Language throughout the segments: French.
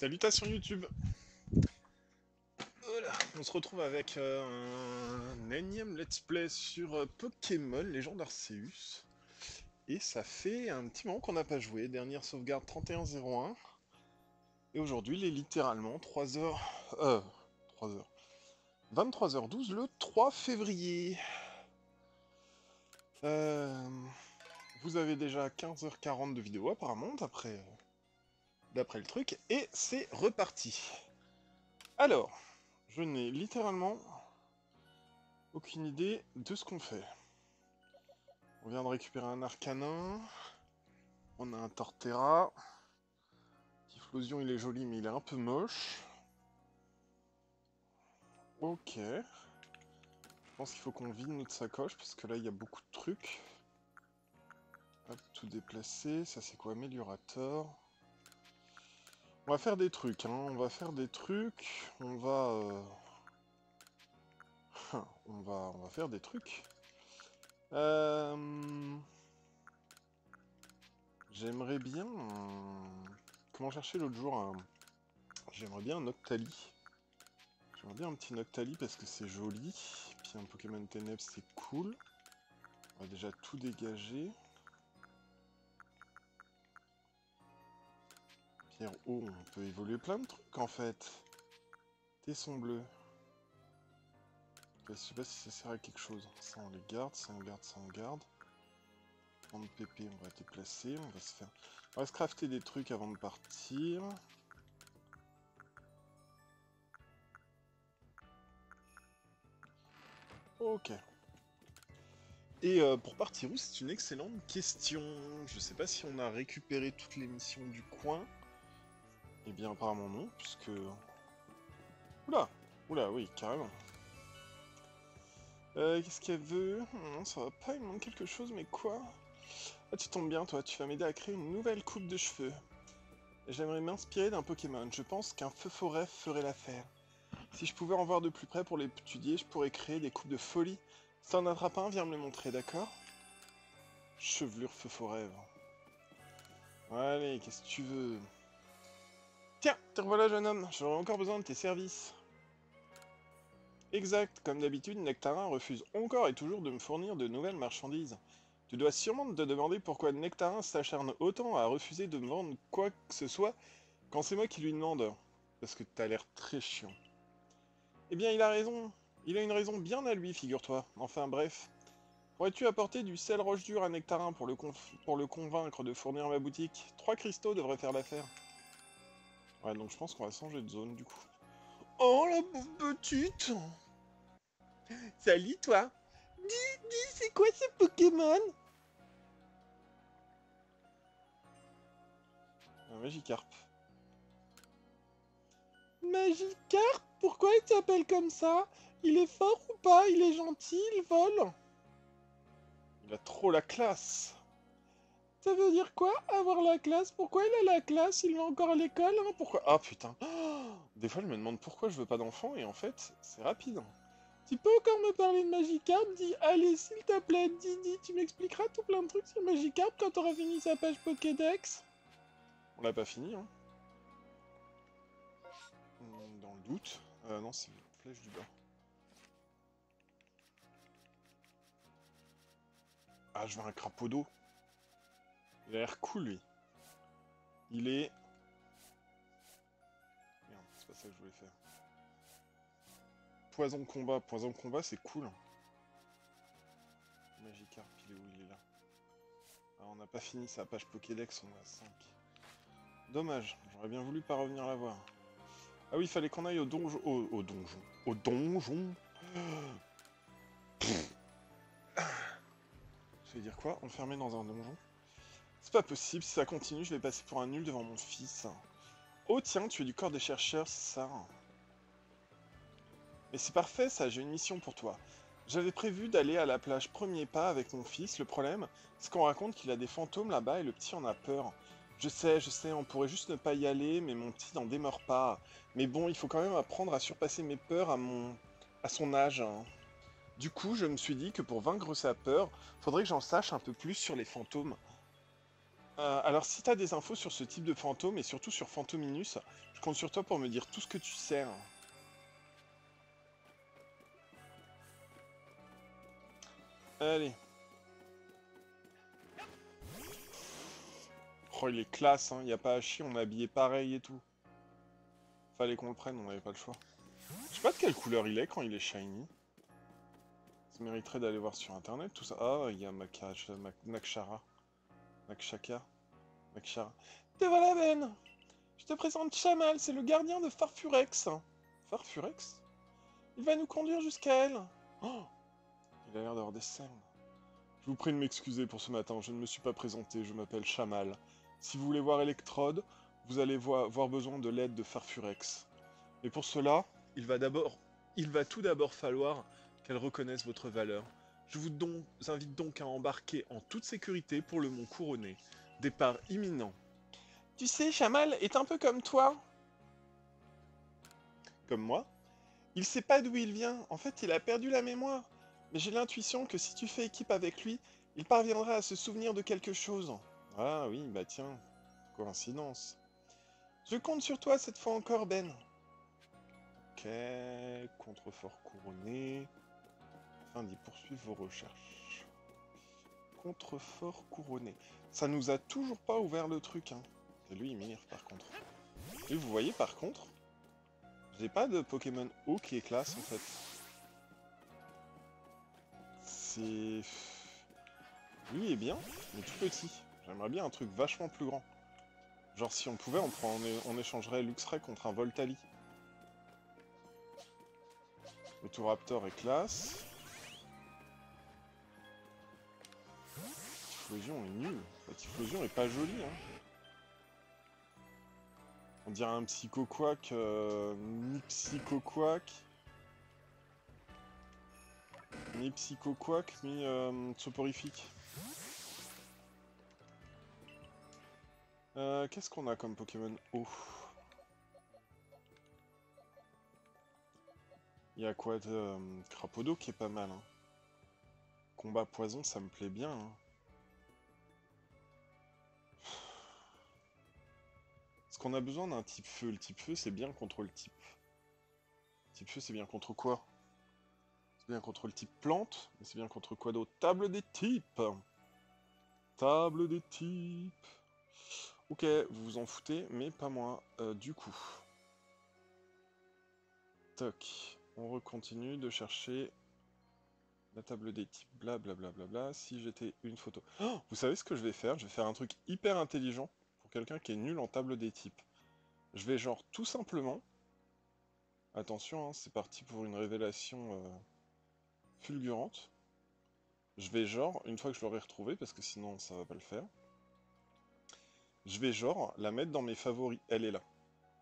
Salutations YouTube. Voilà, on se retrouve avec un énième let's play sur Pokémon Légende Arceus. Et ça fait un petit moment qu'on n'a pas joué, dernière sauvegarde 3101. Et aujourd'hui il est littéralement 3h... 23h12 le 3 février. Vous avez déjà 15h40 de vidéo apparemment, d'après le truc. Et c'est reparti. Alors, je n'ai littéralement aucune idée de ce qu'on fait. On vient de récupérer un Arcanin. On a un Torterra. Typhlosion, il est joli, mais il est un peu moche. Ok. Je pense qu'il faut qu'on vide notre sacoche, parce que là, il y a beaucoup de trucs. Hop, tout déplacer. Ça, c'est quoi? Améliorator. On va faire des trucs, hein. On va faire des trucs. On va... on va faire des trucs. J'aimerais bien... Comment chercher l'autre jour J'aimerais bien un Noctali. J'aimerais bien un petit Noctali parce que c'est joli. Puis un Pokémon Ténèbres, c'est cool. On va déjà tout dégager. Pierre eau, on peut évoluer plein de trucs en fait. Tesson bleu. Je sais pas si ça sert à quelque chose. Ça on les garde, ça on garde, ça on garde. Prendre PP, on va déplacer, on va se crafter des trucs avant de partir. Ok. Et pour partir où, c'est une excellente question. Je sais pas si on a récupéré toutes les missions du coin. Eh bien apparemment non, puisque... Oula! Oula, oui, carrément. Qu'est-ce qu'elle veut? Non, ça va pas, il me manque quelque chose, mais quoi? Ah, tu tombes bien, toi, tu vas m'aider à créer une nouvelle coupe de cheveux. J'aimerais m'inspirer d'un Pokémon, je pense qu'un feu forêt ferait l'affaire. Si je pouvais en voir de plus près pour l'étudier, je pourrais créer des coupes de folie. Si t'en attrapes un, viens me le montrer, d'accord? Chevelure feu forêt. Allez, qu'est-ce que tu veux? Tiens, te revoilà, jeune homme, j'aurais encore besoin de tes services. Exact, comme d'habitude, Nectarin refuse encore et toujours de me fournir de nouvelles marchandises. Tu dois sûrement te demander pourquoi Nectarin s'acharne autant à refuser de me vendre quoi que ce soit quand c'est moi qui lui demande. Parce que t'as l'air très chiant. Eh bien, il a raison. Il a une raison bien à lui, figure-toi. Enfin, bref. Pourrais-tu apporter du sel roche dur à Nectarin pour le convaincre de fournir ma boutique? 3 cristaux devraient faire l'affaire. Ouais, donc je pense qu'on va changer de zone, du coup. Oh, la pauvre petite! Salut, toi! Dis, c'est quoi ce Pokémon? Un Magikarp. Magikarp? Pourquoi il s'appelle comme ça? Il est fort ou pas? Il est gentil? Il vole? Il a trop la classe. Ça veut dire quoi, avoir la classe? Pourquoi il a la classe? Il va encore à l'école, hein? Pourquoi? Ah putain. Oh, des fois je me demande pourquoi je veux pas d'enfant et en fait c'est rapide. Tu peux encore me parler de Magikarp? Dis, allez s'il te plaît, dis, tu m'expliqueras tout plein de trucs sur Magikarp quand t'auras fini sa page Pokédex? On l'a pas fini, hein. Dans le doute. Non, c'est une flèche du bas. Ah, je veux un crapaud d'eau. Il a l'air cool, lui. Il est... Merde, c'est pas ça que je voulais faire. Poison combat, c'est cool. Magikarp, il est où? Il est là. Ah, on n'a pas fini sa page Pokédex, on est à 5. Dommage, j'aurais bien voulu pas revenir la voir. Ah oui, il fallait qu'on aille au donjon... Au donjon. Au donjon. Ça veut dire quoi? Enfermé dans un donjon? C'est pas possible, si ça continue, je vais passer pour un nul devant mon fils. Oh tiens, tu es du corps des chercheurs, c'est ça. Mais c'est parfait ça, j'ai une mission pour toi. J'avais prévu d'aller à la plage premier pas avec mon fils, le problème, c'est qu'on raconte qu'il a des fantômes là-bas et le petit en a peur. Je sais, on pourrait juste ne pas y aller, mais mon petit n'en demeure pas. Mais bon, il faut quand même apprendre à surpasser mes peurs à son âge, hein. Du coup, je me suis dit que pour vaincre sa peur, faudrait que j'en sache un peu plus sur les fantômes. Alors, si t'as des infos sur ce type de fantôme, et surtout sur Phantominus, je compte sur toi pour me dire tout ce que tu sais. Allez. Oh, il est classe, hein. Y a pas à chier, on est habillé pareil et tout. Fallait qu'on le prenne, on n'avait pas le choix. Je sais pas de quelle couleur il est quand il est shiny. Ça mériterait d'aller voir sur internet tout ça. Ah, il y a Nakshara. Nakshaka. Nakshara. Te voilà, Ben! Je te présente Chamal, c'est le gardien de Farfurex. Farfurex? Il va nous conduire jusqu'à elle. Oh, il a l'air d'avoir des cernes. Je vous prie de m'excuser pour ce matin, je ne me suis pas présenté, je m'appelle Chamal. Si vous voulez voir Electrode, vous allez avoir besoin de l'aide de Farfurex. Mais pour cela, il va tout d'abord falloir qu'elle reconnaisse votre valeur. Je vous invite donc à embarquer en toute sécurité pour le Mont Couronné. Départ imminent. Tu sais, Chamal est un peu comme toi. Comme moi? Il sait pas d'où il vient, en fait il a perdu la mémoire. Mais j'ai l'intuition que si tu fais équipe avec lui, il parviendra à se souvenir de quelque chose. Ah oui, bah tiens, coïncidence. Je compte sur toi cette fois encore, Ben. Ok, contrefort couronné. Afin d'y poursuivre vos recherches. Contrefort couronné. Ça nous a toujours pas ouvert le truc, hein. Et lui il m'énerve par contre. Et vous voyez par contre, j'ai pas de Pokémon eau qui est classe en fait. C'est... Lui est bien, mais tout petit. J'aimerais bien un truc vachement plus grand. Genre si on pouvait, on échangerait Luxray contre un Voltali. Le Touraptor est classe. Typhlosion est nul. La Typhlosion est pas jolie, hein. On dirait un Psychoquack, ni Psychoquack, ni Psychoquack, ni Soporifique. Qu'est-ce qu'on a comme Pokémon eau? Il y a quoi de Crapodo qui est pas mal, hein. Combat poison, ça me plaît bien, hein. Est-ce qu'on a besoin d'un type feu? Le type feu, c'est bien contre le type. Le type feu, c'est bien contre quoi? C'est bien contre le type plante, mais c'est bien contre quoi d'autre? Table des types! Table des types! Ok, vous vous en foutez, mais pas moi, du coup. Toc. On recontinue de chercher la table des types, blablabla. Bla bla bla. Si j'étais une photo... Oh, vous savez ce que je vais faire? Je vais faire un truc hyper intelligent pour quelqu'un qui est nul en table des types. Je vais genre tout simplement... Attention, hein, c'est parti pour une révélation fulgurante. Je vais genre, une fois que je l'aurai retrouvé, parce que sinon ça va pas le faire, je vais genre la mettre dans mes favoris. Elle est là.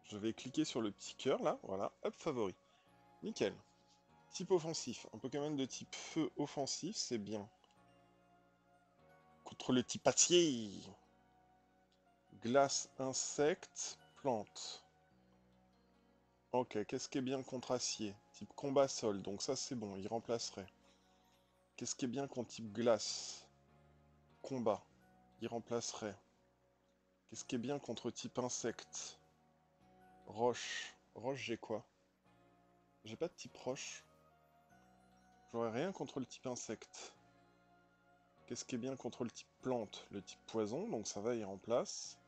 Je vais cliquer sur le petit cœur là, voilà, hop, favori. Nickel. Type offensif. Un Pokémon de type feu offensif, c'est bien. Contre le type acier. Glace, insecte, plante. Ok, qu'est-ce qui est bien contre acier? Type combat sol, donc ça c'est bon, il remplacerait. Qu'est-ce qui est bien contre type glace? Combat, il remplacerait. Qu'est-ce qui est bien contre type insecte? Roche. Roche, j'ai quoi? J'ai pas de type roche. J'aurais rien contre le type insecte. Qu'est-ce qui est bien contre le type plante? Le type poison, donc ça va, il remplace.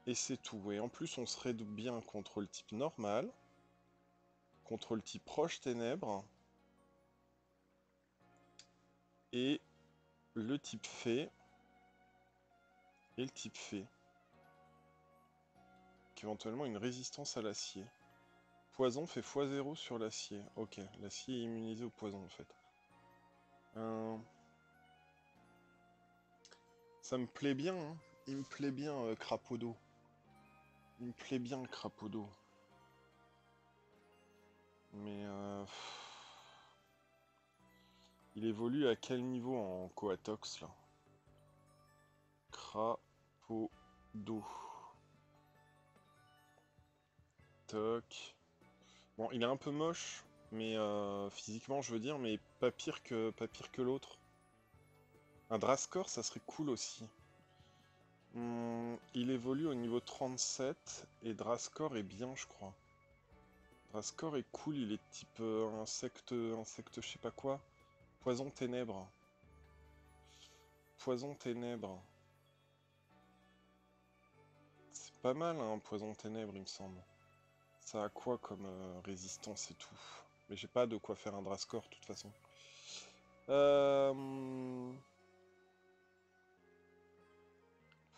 Et c'est tout. Et en plus, on serait bien contre le type normal. Contre le type roche ténèbres. Et le type fée. Et le type fée. Éventuellement une résistance à l'acier. Poison fait x0 sur l'acier. Ok, l'acier est immunisé au poison en fait. Ça me plaît bien, hein. Il me plaît bien Crapodo. Il me plaît bien Crapodo. Mais il évolue à quel niveau en Coatox là? Crapodo. Toc. Bon, il est un peu moche, mais physiquement je veux dire, mais pas pire que l'autre. Un Drascore, ça serait cool aussi. Il évolue au niveau 37 et Drascore est bien, je crois. Drascore est cool, il est type insecte je sais pas quoi. Poison ténèbres. Poison ténèbres. C'est pas mal, hein, poison ténèbres, il me semble. Ça a quoi comme résistance et tout? Mais j'ai pas de quoi faire un Drascore, de toute façon.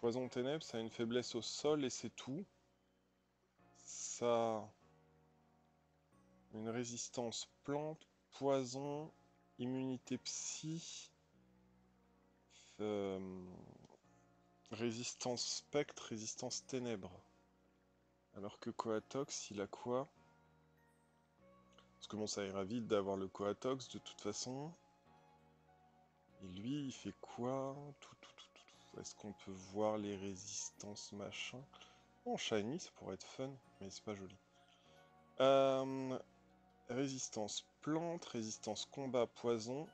Poison ténèbres, ça a une faiblesse au sol et c'est tout. Ça a une résistance plante, poison, immunité psy, euh, résistance spectre, résistance ténèbres. Alors que Coatox, il a quoi? Parce que bon, ça ira vite d'avoir le Coatox de toute façon. Et lui, il fait quoi? Est-ce qu'on peut voir les résistances machin? Oh, shiny, ça pourrait être fun, mais c'est pas joli. Résistance plante, résistance combat poison,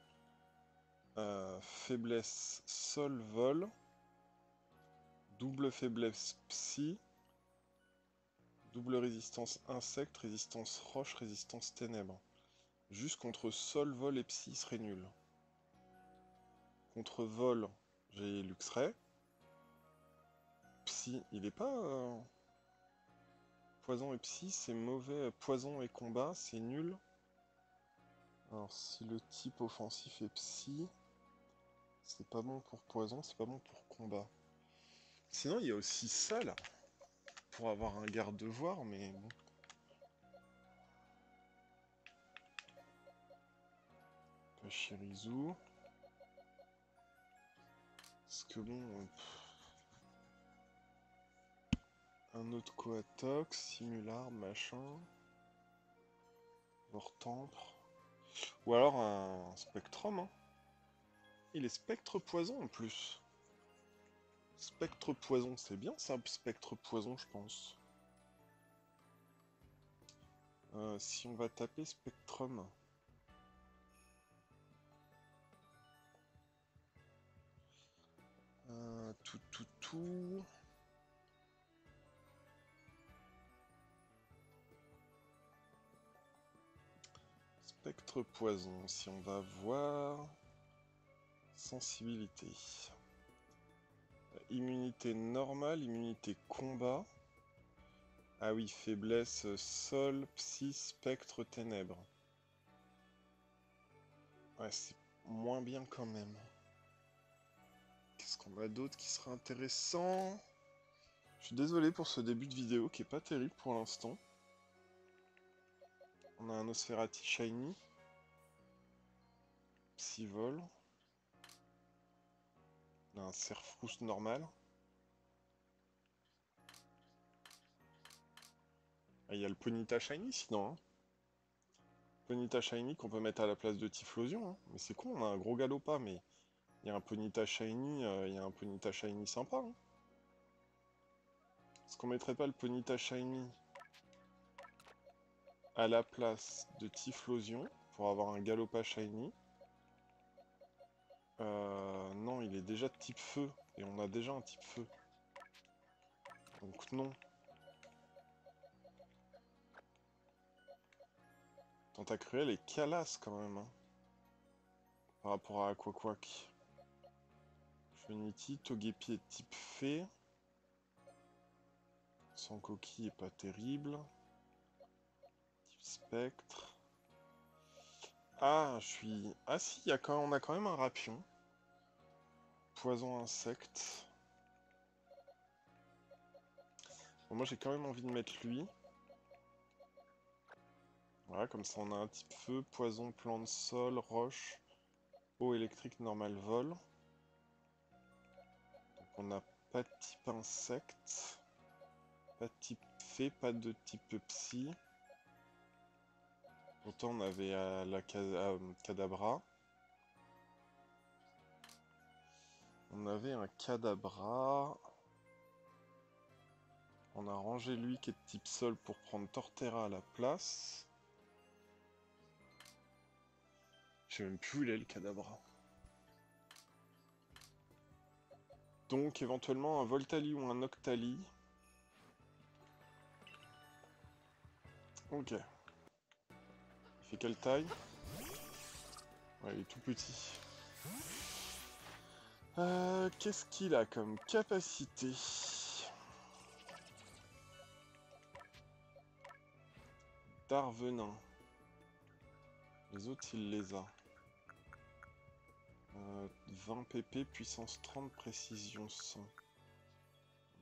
faiblesse sol vol, double faiblesse psy, double résistance insecte, résistance roche, résistance ténèbres. Juste contre sol, vol et psy, il serait nul. Contre vol, j'ai Luxray. Psy, il est pas... Poison et psy, c'est mauvais. Poison et combat, c'est nul. Alors, si le type offensif est psy, c'est pas bon pour poison, c'est pas bon pour combat. Sinon, il y a aussi ça, là. Pour avoir un garde-devoir, mais bon. Pachirisu. Parce que bon... un autre Coatox, Simular, machin. Vortampre. Ou alors un Spectrum, hein. Il est Spectre Poison en plus. Spectre Poison, c'est bien ça, Spectre Poison, je pense. Si on va taper Spectrum. Tout. Spectre Poison, si on va voir... Sensibilité. Immunité normale, immunité combat. Ah oui, faiblesse, sol, psy, spectre, ténèbres. Ouais, c'est moins bien quand même. Qu'est-ce qu'on a d'autre qui sera intéressant? Je suis désolé pour ce début de vidéo qui est pas terrible pour l'instant. On a un Nosferati Shiny. Psyvol. On a un Serfrousse normal. Ah, il y a le Ponyta Shiny sinon. Hein. Ponyta Shiny qu'on peut mettre à la place de Typhlosion. Hein. Mais c'est con, on a un gros Galopa, mais il y a un Ponyta Shiny, sympa. Hein. Est-ce qu'on mettrait pas le Ponyta Shiny à la place de Typhlosion pour avoir un Galopa Shiny? Non, il est déjà de type feu. Et on a déjà un type feu. Donc non. Tentacruel est calasse quand même. Hein, par rapport à Aquaquack. Funity, Togepi est type fée. Sans coquille est pas terrible. Type spectre. Ah, je suis... Ah si, on a quand même un Rapion. Poison insecte. Bon, moi j'ai quand même envie de mettre lui. Voilà, comme ça on a un type feu, poison, plante, sol, roche, eau électrique, normal, vol. Donc on n'a pas de type insecte. Pas de type fée, pas de type psy. Autant on avait Kadabra. On avait un Kadabra. On a rangé lui qui est de type sol pour prendre Torterra à la place. Je sais même plus où il est le Kadabra. Donc éventuellement un Voltali ou un Octali. Ok. Il fait quelle taille? Ouais, il est tout petit. Qu'est-ce qu'il a comme capacité? Darvenin. Les autres, il les a. 20 pp, puissance 30, précision 100.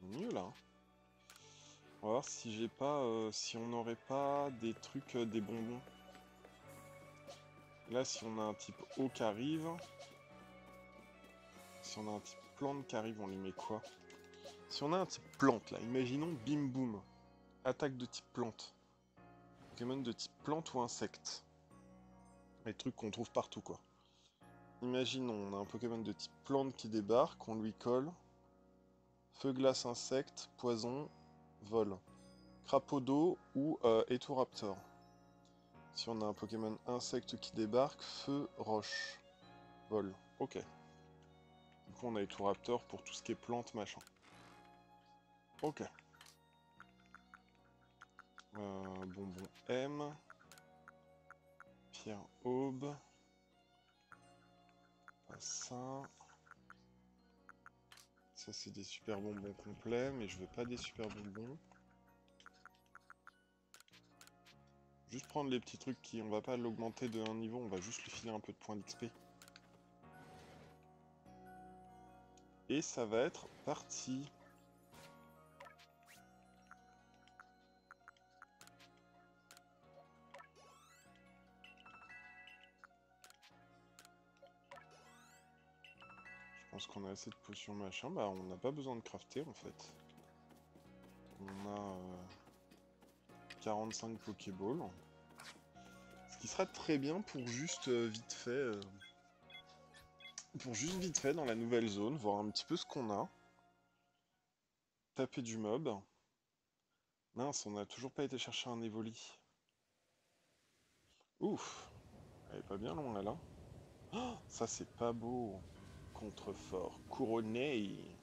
Mieux là. On va voir si j'ai pas, si on n'aurait pas des trucs, des bonbons. Là, si on a un type eau qui arrive, si on a un type plante qui arrive, on lui met quoi? Si on a un type plante là, imaginons bim boum, attaque de type plante. Pokémon de type plante ou insecte. Les trucs qu'on trouve partout quoi. Imaginons, on a un Pokémon de type plante qui débarque, on lui colle. Feu, glace, insecte, poison, vol. Crapaud d'eau ou Etoraptor. Si on a un Pokémon insecte qui débarque, feu, roche, vol. Ok. Du coup on a Etoraptor pour tout ce qui est plante, machin. Ok. Bonbon M. Pierre Aube. Pas ça. Ça c'est des super bonbons complets, mais je veux pas des super bonbons. Juste prendre les petits trucs qui, on va pas l'augmenter de un niveau, on va juste lui filer un peu de points d'XP. Et ça va être parti. Je pense qu'on a assez de potions machin, bah on n'a pas besoin de crafter en fait. On a 45 Pokéballs. Ce qui sera très bien pour juste vite fait... pour juste vite fait dans la nouvelle zone, voir un petit peu ce qu'on a. Taper du mob. Mince, on n'a toujours pas été chercher un Evoli. Ouf, elle est pas bien loin elle, hein. Oh, ça c'est pas beau. Contrefort couronné.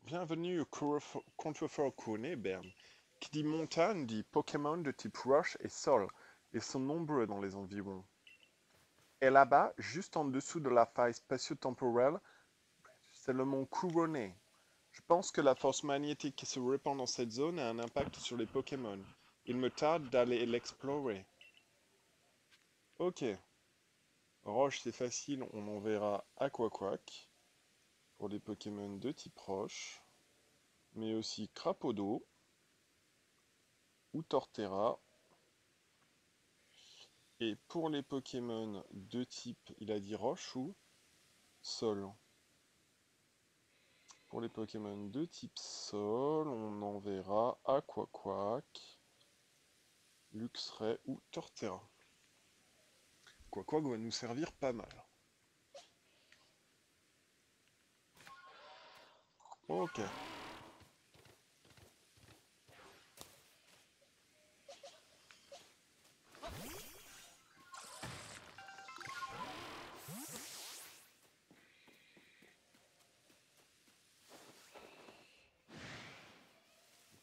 Bienvenue au Contrefort couronné, Bern. Qui dit montagne dit Pokémon de type Roche et Sol, et sont nombreux dans les environs. Et là-bas, juste en dessous de la faille spatio-temporelle, c'est le mont Couronné. Je pense que la force magnétique qui se répand dans cette zone a un impact sur les Pokémon. Il me tarde d'aller l'explorer. Ok. Roche, c'est facile, on enverra Aquaquack pour les Pokémon de type Roche, mais aussi Crapaud d'eau ou Torterra. Et pour les Pokémon de type, il a dit Roche ou Sol. Pour les Pokémon de type Sol, on enverra Aquaquack, Luxray ou Torterra. Aquaquack va nous servir pas mal. Ok.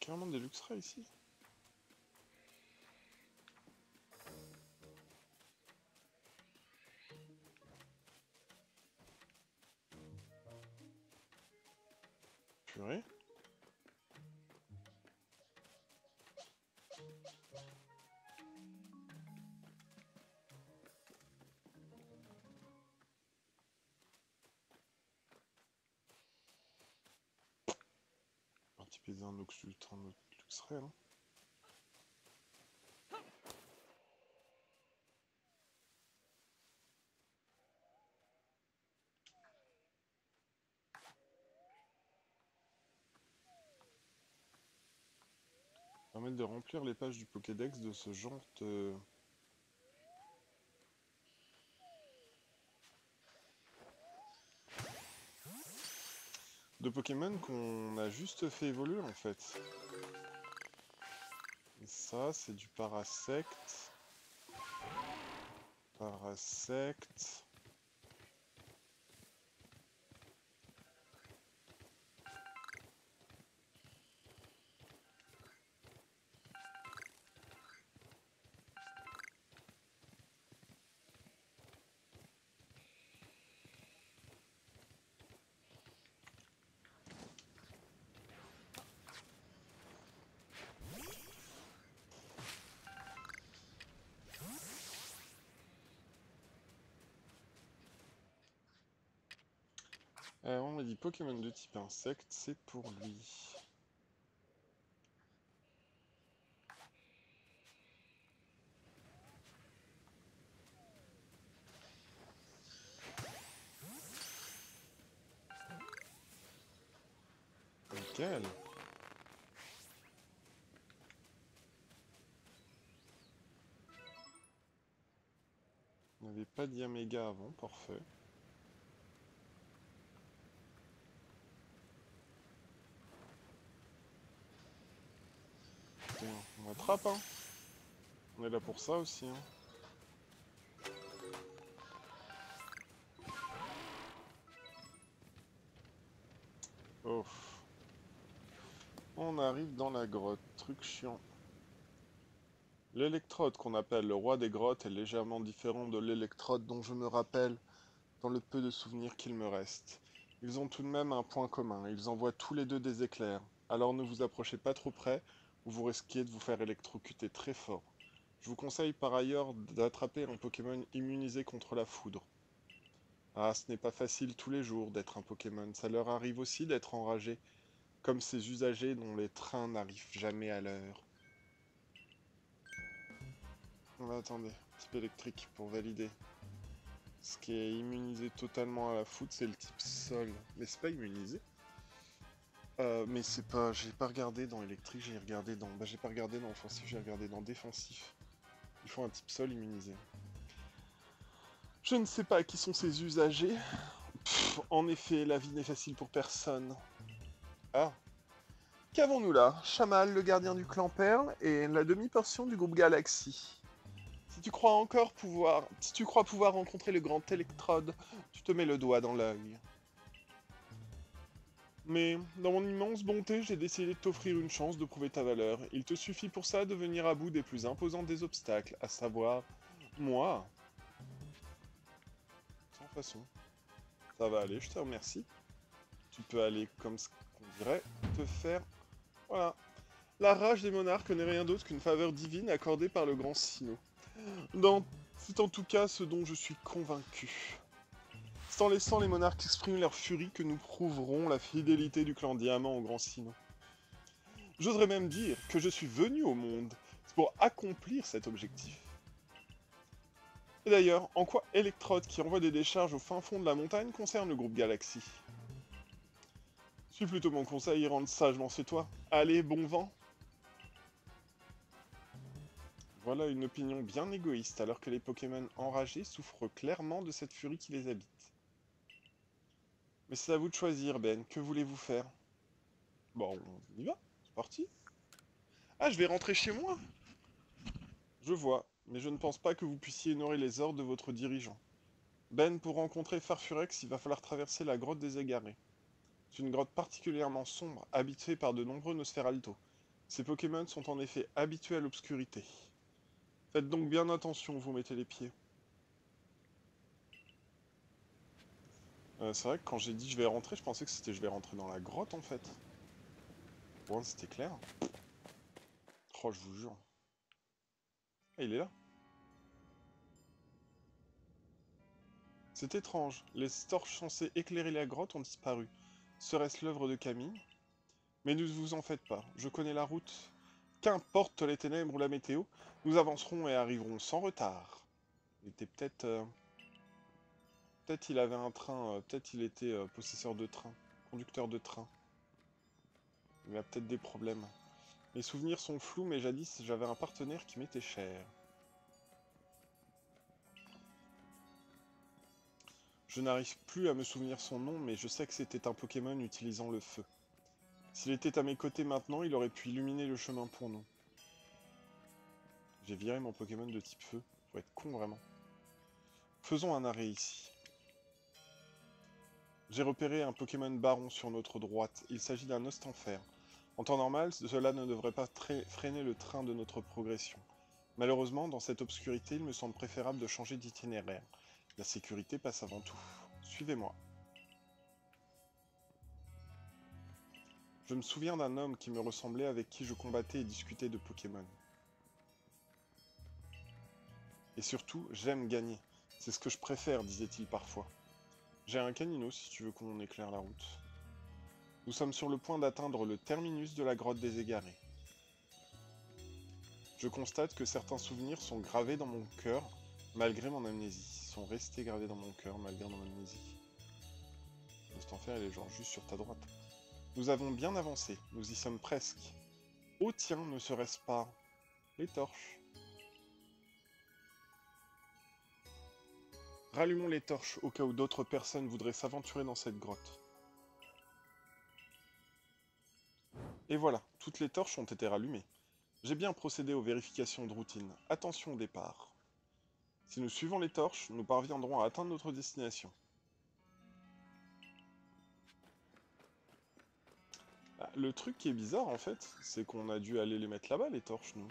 Carrément des Luxray ici. Purée. Un petit peu d'un Luxray, hein. Permettre de remplir les pages du Pokédex de ce genre de Pokémon qu'on a juste fait évoluer en fait. ça, c'est du Parasect. Parasect. On m'a dit Pokémon de type insecte, c'est pour lui. Nickel. On n'avait pas d'Yaméga avant, parfait. Bien, on attrape, hein. On est là pour ça aussi, hein. Oh. On arrive dans la grotte, truc chiant. L'électrode qu'on appelle le roi des grottes est légèrement différent de l'électrode dont je me rappelle dans le peu de souvenirs qu'il me reste. Ils ont tout de même un point commun, ils envoient tous les deux des éclairs. Alors ne vous approchez pas trop près, ou vous risquez de vous faire électrocuter très fort. Je vous conseille par ailleurs d'attraper un Pokémon immunisé contre la foudre. Ah, ce n'est pas facile tous les jours d'être un Pokémon, ça leur arrive aussi d'être enragés, comme ces usagers dont les trains n'arrivent jamais à l'heure. Attendez, type électrique pour valider. Ce qui est immunisé totalement à la foudre, c'est le type sol. Mais c'est pas immunisé. Mais c'est pas. J'ai pas regardé dans électrique, j'ai regardé dans. Bah, j'ai pas regardé dans offensif, j'ai regardé dans défensif. Il faut un type sol immunisé. Je ne sais pas qui sont ces usagers. Pff, en effet, la vie n'est facile pour personne. Ah. Qu'avons-nous là? Chamal, le gardien du clan Perle, et la demi-portion du groupe Galaxy. Si tu crois pouvoir rencontrer le grand électrode, tu te mets le doigt dans l'œil. Mais, dans mon immense bonté, j'ai décidé de t'offrir une chance de prouver ta valeur. Il te suffit pour ça de venir à bout des plus imposants des obstacles, à savoir, moi. Sans façon. Ça va aller, je te remercie. Tu peux aller, comme ce qu'on dirait, te faire... Voilà. La rage des monarques n'est rien d'autre qu'une faveur divine accordée par le grand Sinnoh. C'est en tout cas ce dont je suis convaincu. C'est en laissant les monarques exprimer leur furie que nous prouverons la fidélité du clan Diamant au grand Sinnoh. J'oserais même dire que je suis venu au monde pour accomplir cet objectif. Et d'ailleurs, en quoi Electrode, qui envoie des décharges au fin fond de la montagne, concerne le groupe Galaxy? Suis plutôt mon conseil et rentre sagement chez toi. Allez, bon vent! Voilà une opinion bien égoïste, alors que les Pokémon enragés souffrent clairement de cette furie qui les habite. Mais c'est à vous de choisir, Ben. Que voulez-vous faire? Bon, on y va. C'est parti. Ah, je vais rentrer chez moi? Je vois, mais je ne pense pas que vous puissiez ignorer les ordres de votre dirigeant. Ben, pour rencontrer Farfurex, il va falloir traverser la grotte des Égarés. C'est une grotte particulièrement sombre, habitée par de nombreux Nosferalto. Ces Pokémon sont en effet habitués à l'obscurité. Faites donc bien attention où vous mettez les pieds. C'est vrai que quand j'ai dit je vais rentrer, je pensais que c'était je vais rentrer dans la grotte en fait. Bon, c'était clair. Oh, je vous jure. Ah, il est là. C'est étrange. Les torches censées éclairer la grotte ont disparu. Serait-ce l'œuvre de Camille? Mais ne vous en faites pas, je connais la route. Qu'importe les ténèbres ou la météo, nous avancerons et arriverons sans retard. Il était peut-être... peut-être il avait un train, peut-être il était possesseur de train, conducteur de train. Il a peut-être des problèmes. Mes souvenirs sont flous, mais jadis j'avais un partenaire qui m'était cher. Je n'arrive plus à me souvenir son nom, mais je sais que c'était un Pokémon utilisant le feu. S'il était à mes côtés maintenant, il aurait pu illuminer le chemin pour nous. J'ai viré mon Pokémon de type feu. Faut être con, vraiment. Faisons un arrêt ici. J'ai repéré un Pokémon Baron sur notre droite. Il s'agit d'un Ostanfer. En temps normal, cela ne devrait pas freiner le train de notre progression. Malheureusement, dans cette obscurité, il me semble préférable de changer d'itinéraire. La sécurité passe avant tout. Suivez-moi. Je me souviens d'un homme qui me ressemblait avec qui je combattais et discutais de Pokémon. Et surtout, j'aime gagner. C'est ce que je préfère, disait-il parfois. J'ai un canino si tu veux qu'on éclaire la route. Nous sommes sur le point d'atteindre le terminus de la grotte des égarés. Je constate que certains souvenirs sont gravés dans mon cœur, malgré mon amnésie. Sont restés gravés dans mon cœur, malgré mon amnésie. Cet enfer, elle est genre juste sur ta droite. Nous avons bien avancé, nous y sommes presque. Oh tiens, ne serait-ce pas les torches? Rallumons les torches au cas où d'autres personnes voudraient s'aventurer dans cette grotte. Et voilà, toutes les torches ont été rallumées. J'ai bien procédé aux vérifications de routine. Attention au départ. Si nous suivons les torches, nous parviendrons à atteindre notre destination. Ah, le truc qui est bizarre en fait, c'est qu'on a dû aller les mettre là-bas les torches, nous.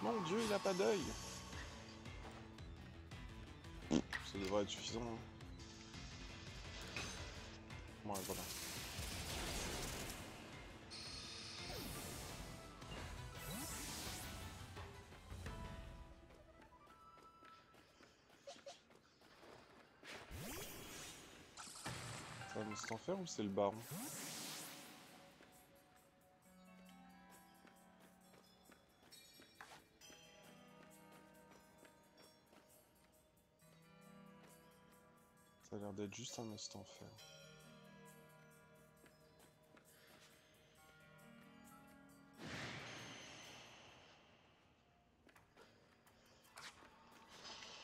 Mon dieu, il a pas d'œil. Ça devrait être suffisant. Hein. Ouais, voilà. Ça va me faire ou c'est le baron? Ça a l'air d'être juste un instant fer.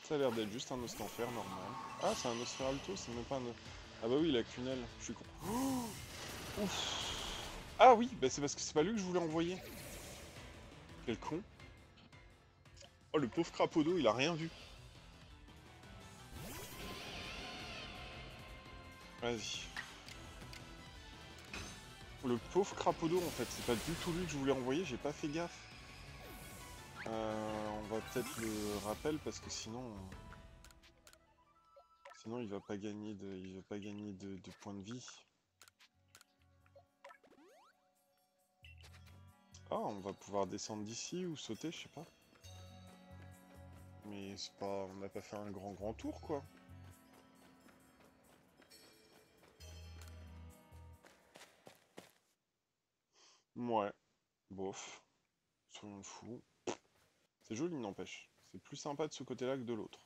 Ça a l'air d'être juste un Ostanfer normal. Ah, c'est un Osferalto, c'est même pas un... Ah bah oui, la quenelle, je suis con. Oh ouf. Ah oui, bah c'est parce que c'est pas lui que je voulais envoyer. Quel con. Oh, le pauvre crapaud il a rien vu. Vas-y. Le pauvre crapaud en fait, c'est pas du tout lui que je voulais envoyer, j'ai pas fait gaffe. On va peut-être le rappel parce que sinon... Sinon il va pas gagner de points de vie. Ah, on va pouvoir descendre d'ici ou sauter, je sais pas. Mais c'est pas... On n'a pas fait un grand tour, quoi. Ouais. Bof. Soyons fous. C'est joli, n'empêche. C'est plus sympa de ce côté-là que de l'autre.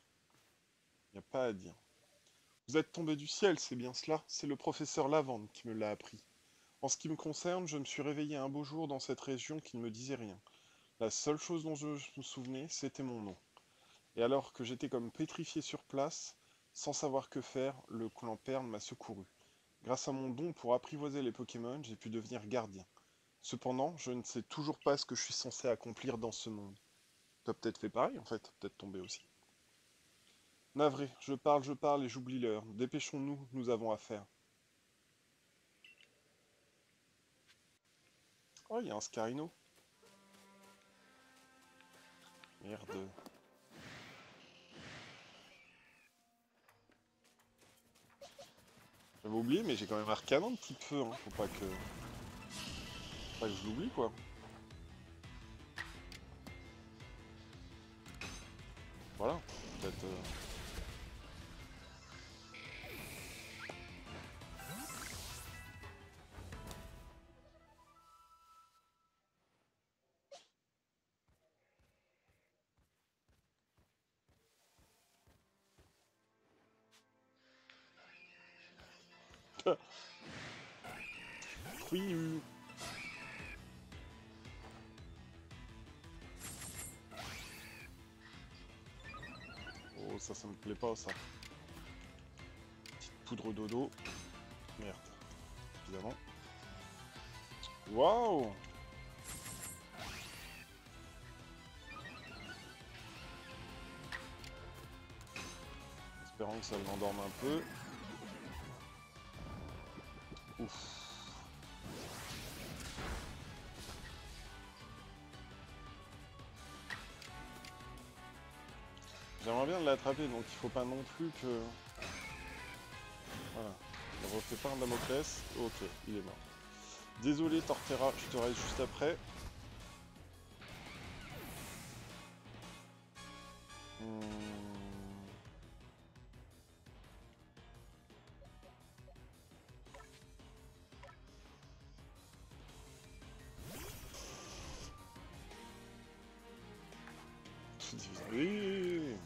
Y a pas à dire. Vous êtes tombé du ciel, c'est bien cela. C'est le professeur Lavande qui me l'a appris. En ce qui me concerne, je me suis réveillé un beau jour dans cette région qui ne me disait rien. La seule chose dont je me souvenais, c'était mon nom. Et alors que j'étais comme pétrifié sur place, sans savoir que faire, le clan Perne m'a secouru. Grâce à mon don pour apprivoiser les Pokémon, j'ai pu devenir gardien. Cependant, je ne sais toujours pas ce que je suis censé accomplir dans ce monde. T'as peut-être fait pareil en fait, peut-être tombé aussi. Navré, je parle et j'oublie l'heure. Dépêchons-nous, nous avons affaire. Oh, il y a un Scarino. Merde. J'avais oublié, mais j'ai quand même un canon de type feu, hein. Faut pas que je l'oublie, quoi. Voilà, peut-être... Oui. Oh, ça me plaît pas, ça. Petite poudre dodo. Merde. Évidemment. Waouh! Espérons que ça l'endorme un peu. Ouf. J'aimerais bien l'attraper, donc il faut pas non plus que... Voilà. Ne refais pas un Damoclès. Ok, il est mort. Désolé Torterra, je te reste juste après. Oui.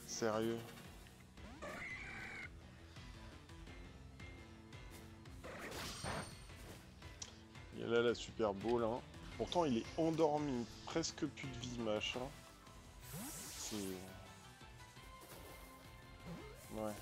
Sérieux. Et là la Super Bowl, hein. Pourtant il est endormi, presque plus de vie machin. C'est... Ouais.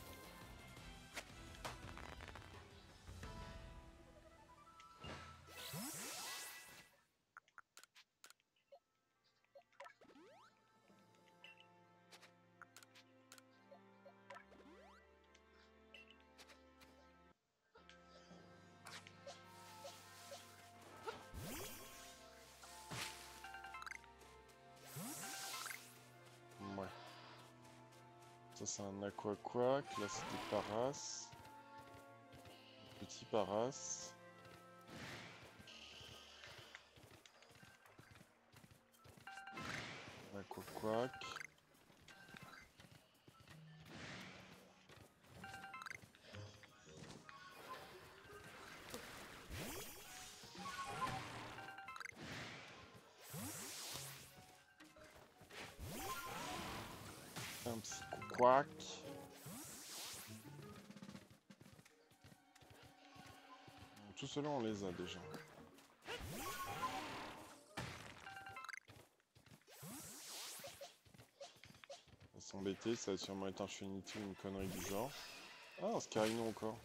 Ouais. Ça c'est un Aqua Quack, là c'était Paras. Petit Paras. Aqua Quack. Un Psycho Quack. Tout cela on les a déjà. On va s'embêter, ça va sûrement être Infinity ou une connerie du genre. Ah, un Scarino encore.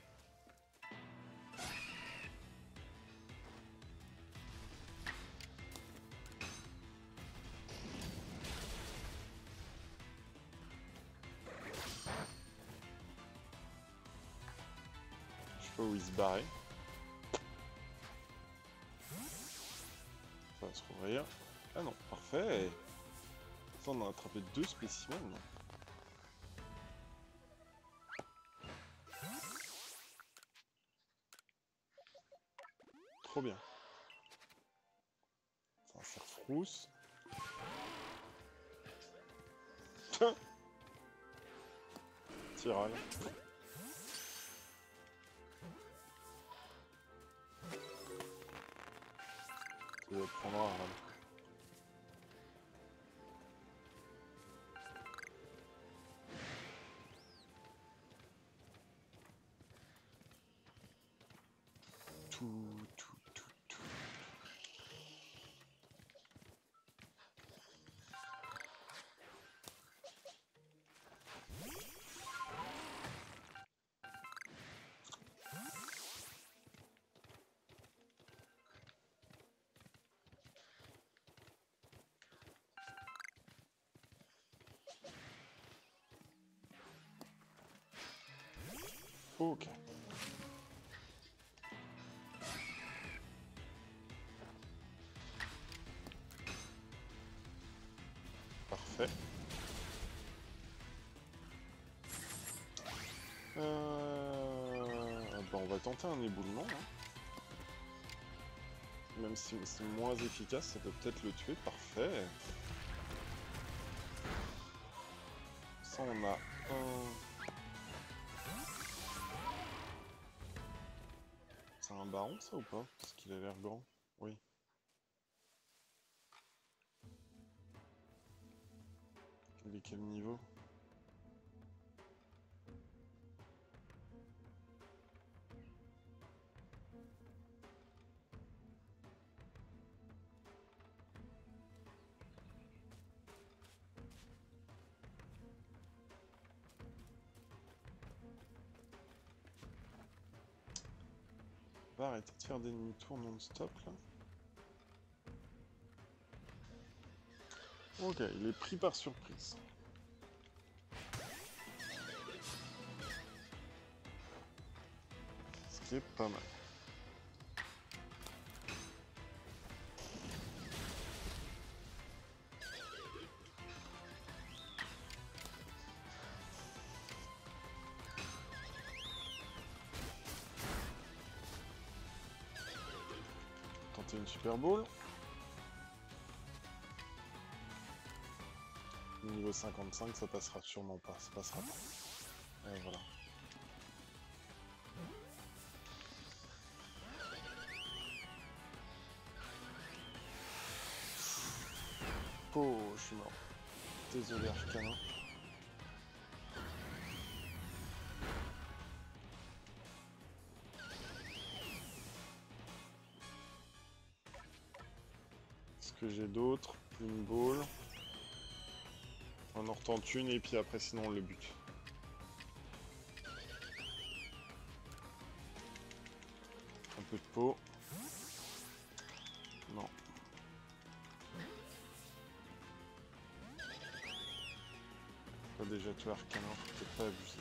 Je sais pas où il se barrait. Ça va se rouvrir. Ah non, parfait. Ça, on a attrapé 2 spécimens. Trop bien. C'est un cerf-rousse. Tyral. Tu vas prendre un râle. Tout. Ok. Parfait. Bah, on va tenter un éboulement. Hein. Même si c'est moins efficace, ça peut peut-être le tuer. Parfait. Ça, on a un... C'est un baron, ça, ou pas? Parce qu'il a l'air grand. Oui. Il est quel niveau? va arrêter de faire des demi-tours non-stop là. Ok, il est pris par surprise. Ce qui est pas mal. Tenter une Super Bowl. Niveau 55, ça passera sûrement pas. Ça passera pas. Et voilà. Oh, je suis mort. Désolé, Arcana. Est-ce que j'ai d'autres? Une ball. On en retente une et puis après sinon on le bute. Un peu de peau. Non. Pas déjà tué Arcana, faut peut-être pas abuser.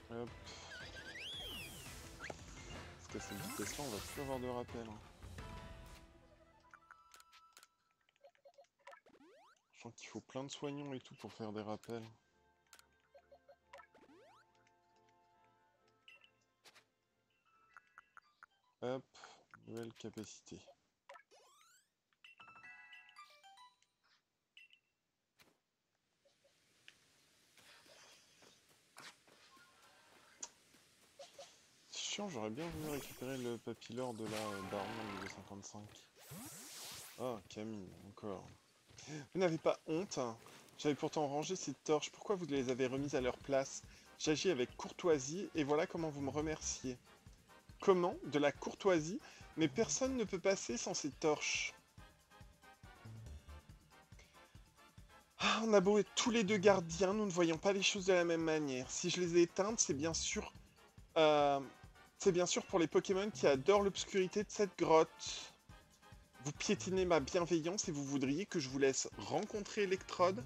Hop. Parce qu'à cette vitesse-là, on va plus avoir de rappel. Je sens qu'il faut plein de soignants et tout pour faire des rappels. Hop, nouvelle capacité. C'est chiant, j'aurais bien voulu récupérer le papilleur de la baron niveau 55. Ah, Camille, encore. Vous n'avez pas honte, hein? J'avais pourtant rangé ces torches, pourquoi vous les avez remises à leur place? J'agis avec courtoisie, et voilà comment vous me remerciez. Comment? De la courtoisie? Mais personne ne peut passer sans ces torches. Ah, on a beau être tous les deux gardiens, nous ne voyons pas les choses de la même manière. Si je les ai éteintes, euh, c'est bien sûr pour les Pokémon qui adorent l'obscurité de cette grotte. Vous piétinez ma bienveillance et vous voudriez que je vous laisse rencontrer Electrode?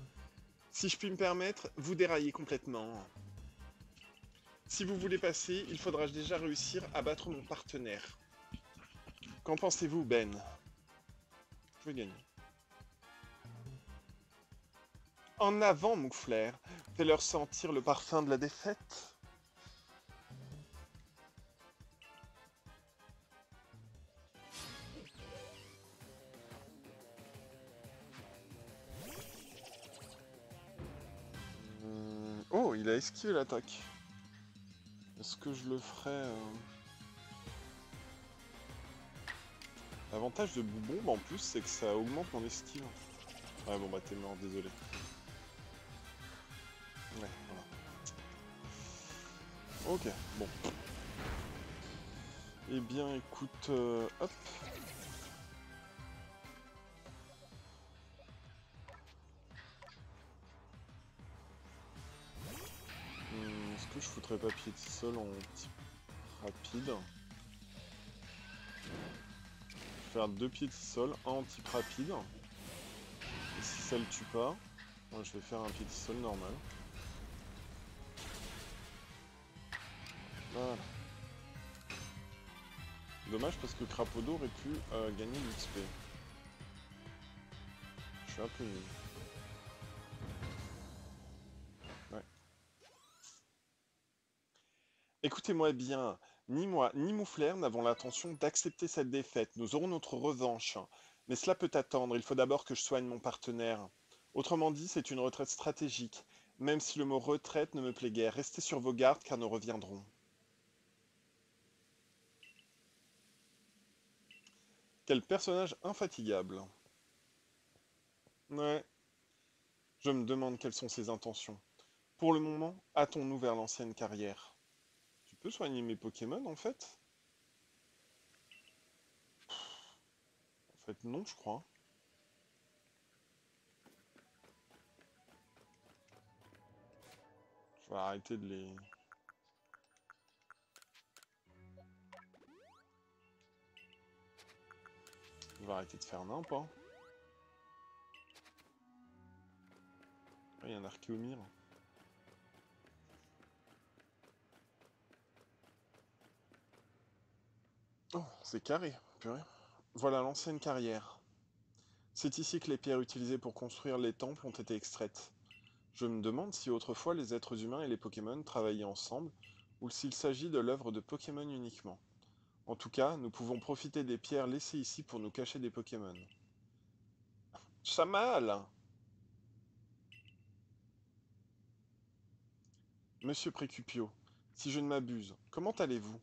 Si je puis me permettre, vous déraillez complètement. Si vous voulez passer, il faudra déjà réussir à battre mon partenaire. Qu'en pensez-vous, Ben? Je vais gagner. En avant, Mouflair. Fais-leur sentir le parfum de la défaite. Oh, il a esquivé l'attaque. Est-ce que je le ferais L'avantage de Boubombe en plus, c'est que ça augmente mon esquive. Ouais, bon bah t'es mort, désolé. Ouais, voilà. Ok, bon. Eh bien, écoute, hop. Est-ce que je foutrais pas Piétisol en type rapide? Je vais faire 2 Piétisol, un en type rapide. Et si ça le tue pas, moi je vais faire un Piétisol normal. Voilà. Dommage parce que Crapodo aurait pu gagner l'XP. Je suis un peu nul. Ouais. Écoutez-moi bien, ni moi, ni Mouflair n'avons l'intention d'accepter cette défaite. Nous aurons notre revanche. Mais cela peut attendre, il faut d'abord que je soigne mon partenaire. Autrement dit, c'est une retraite stratégique. Même si le mot retraite ne me plaît guère, restez sur vos gardes car nous reviendrons. Quel personnage infatigable. Ouais, je me demande quelles sont ses intentions. Pour le moment, hâtons-nous vers l'ancienne carrière. Tu peux soigner mes Pokémon en fait? En fait, non, je crois. On va arrêter de les... On va arrêter de faire nimp, hein. Il y a un Archéomir. Oh, c'est carré, purée. Voilà l'ancienne carrière. C'est ici que les pierres utilisées pour construire les temples ont été extraites. Je me demande si autrefois les êtres humains et les Pokémon travaillaient ensemble, ou s'il s'agit de l'œuvre de Pokémon uniquement. En tout cas, nous pouvons profiter des pierres laissées ici pour nous cacher des Pokémon. Chamal! Monsieur Précupio, si je ne m'abuse, comment allez-vous?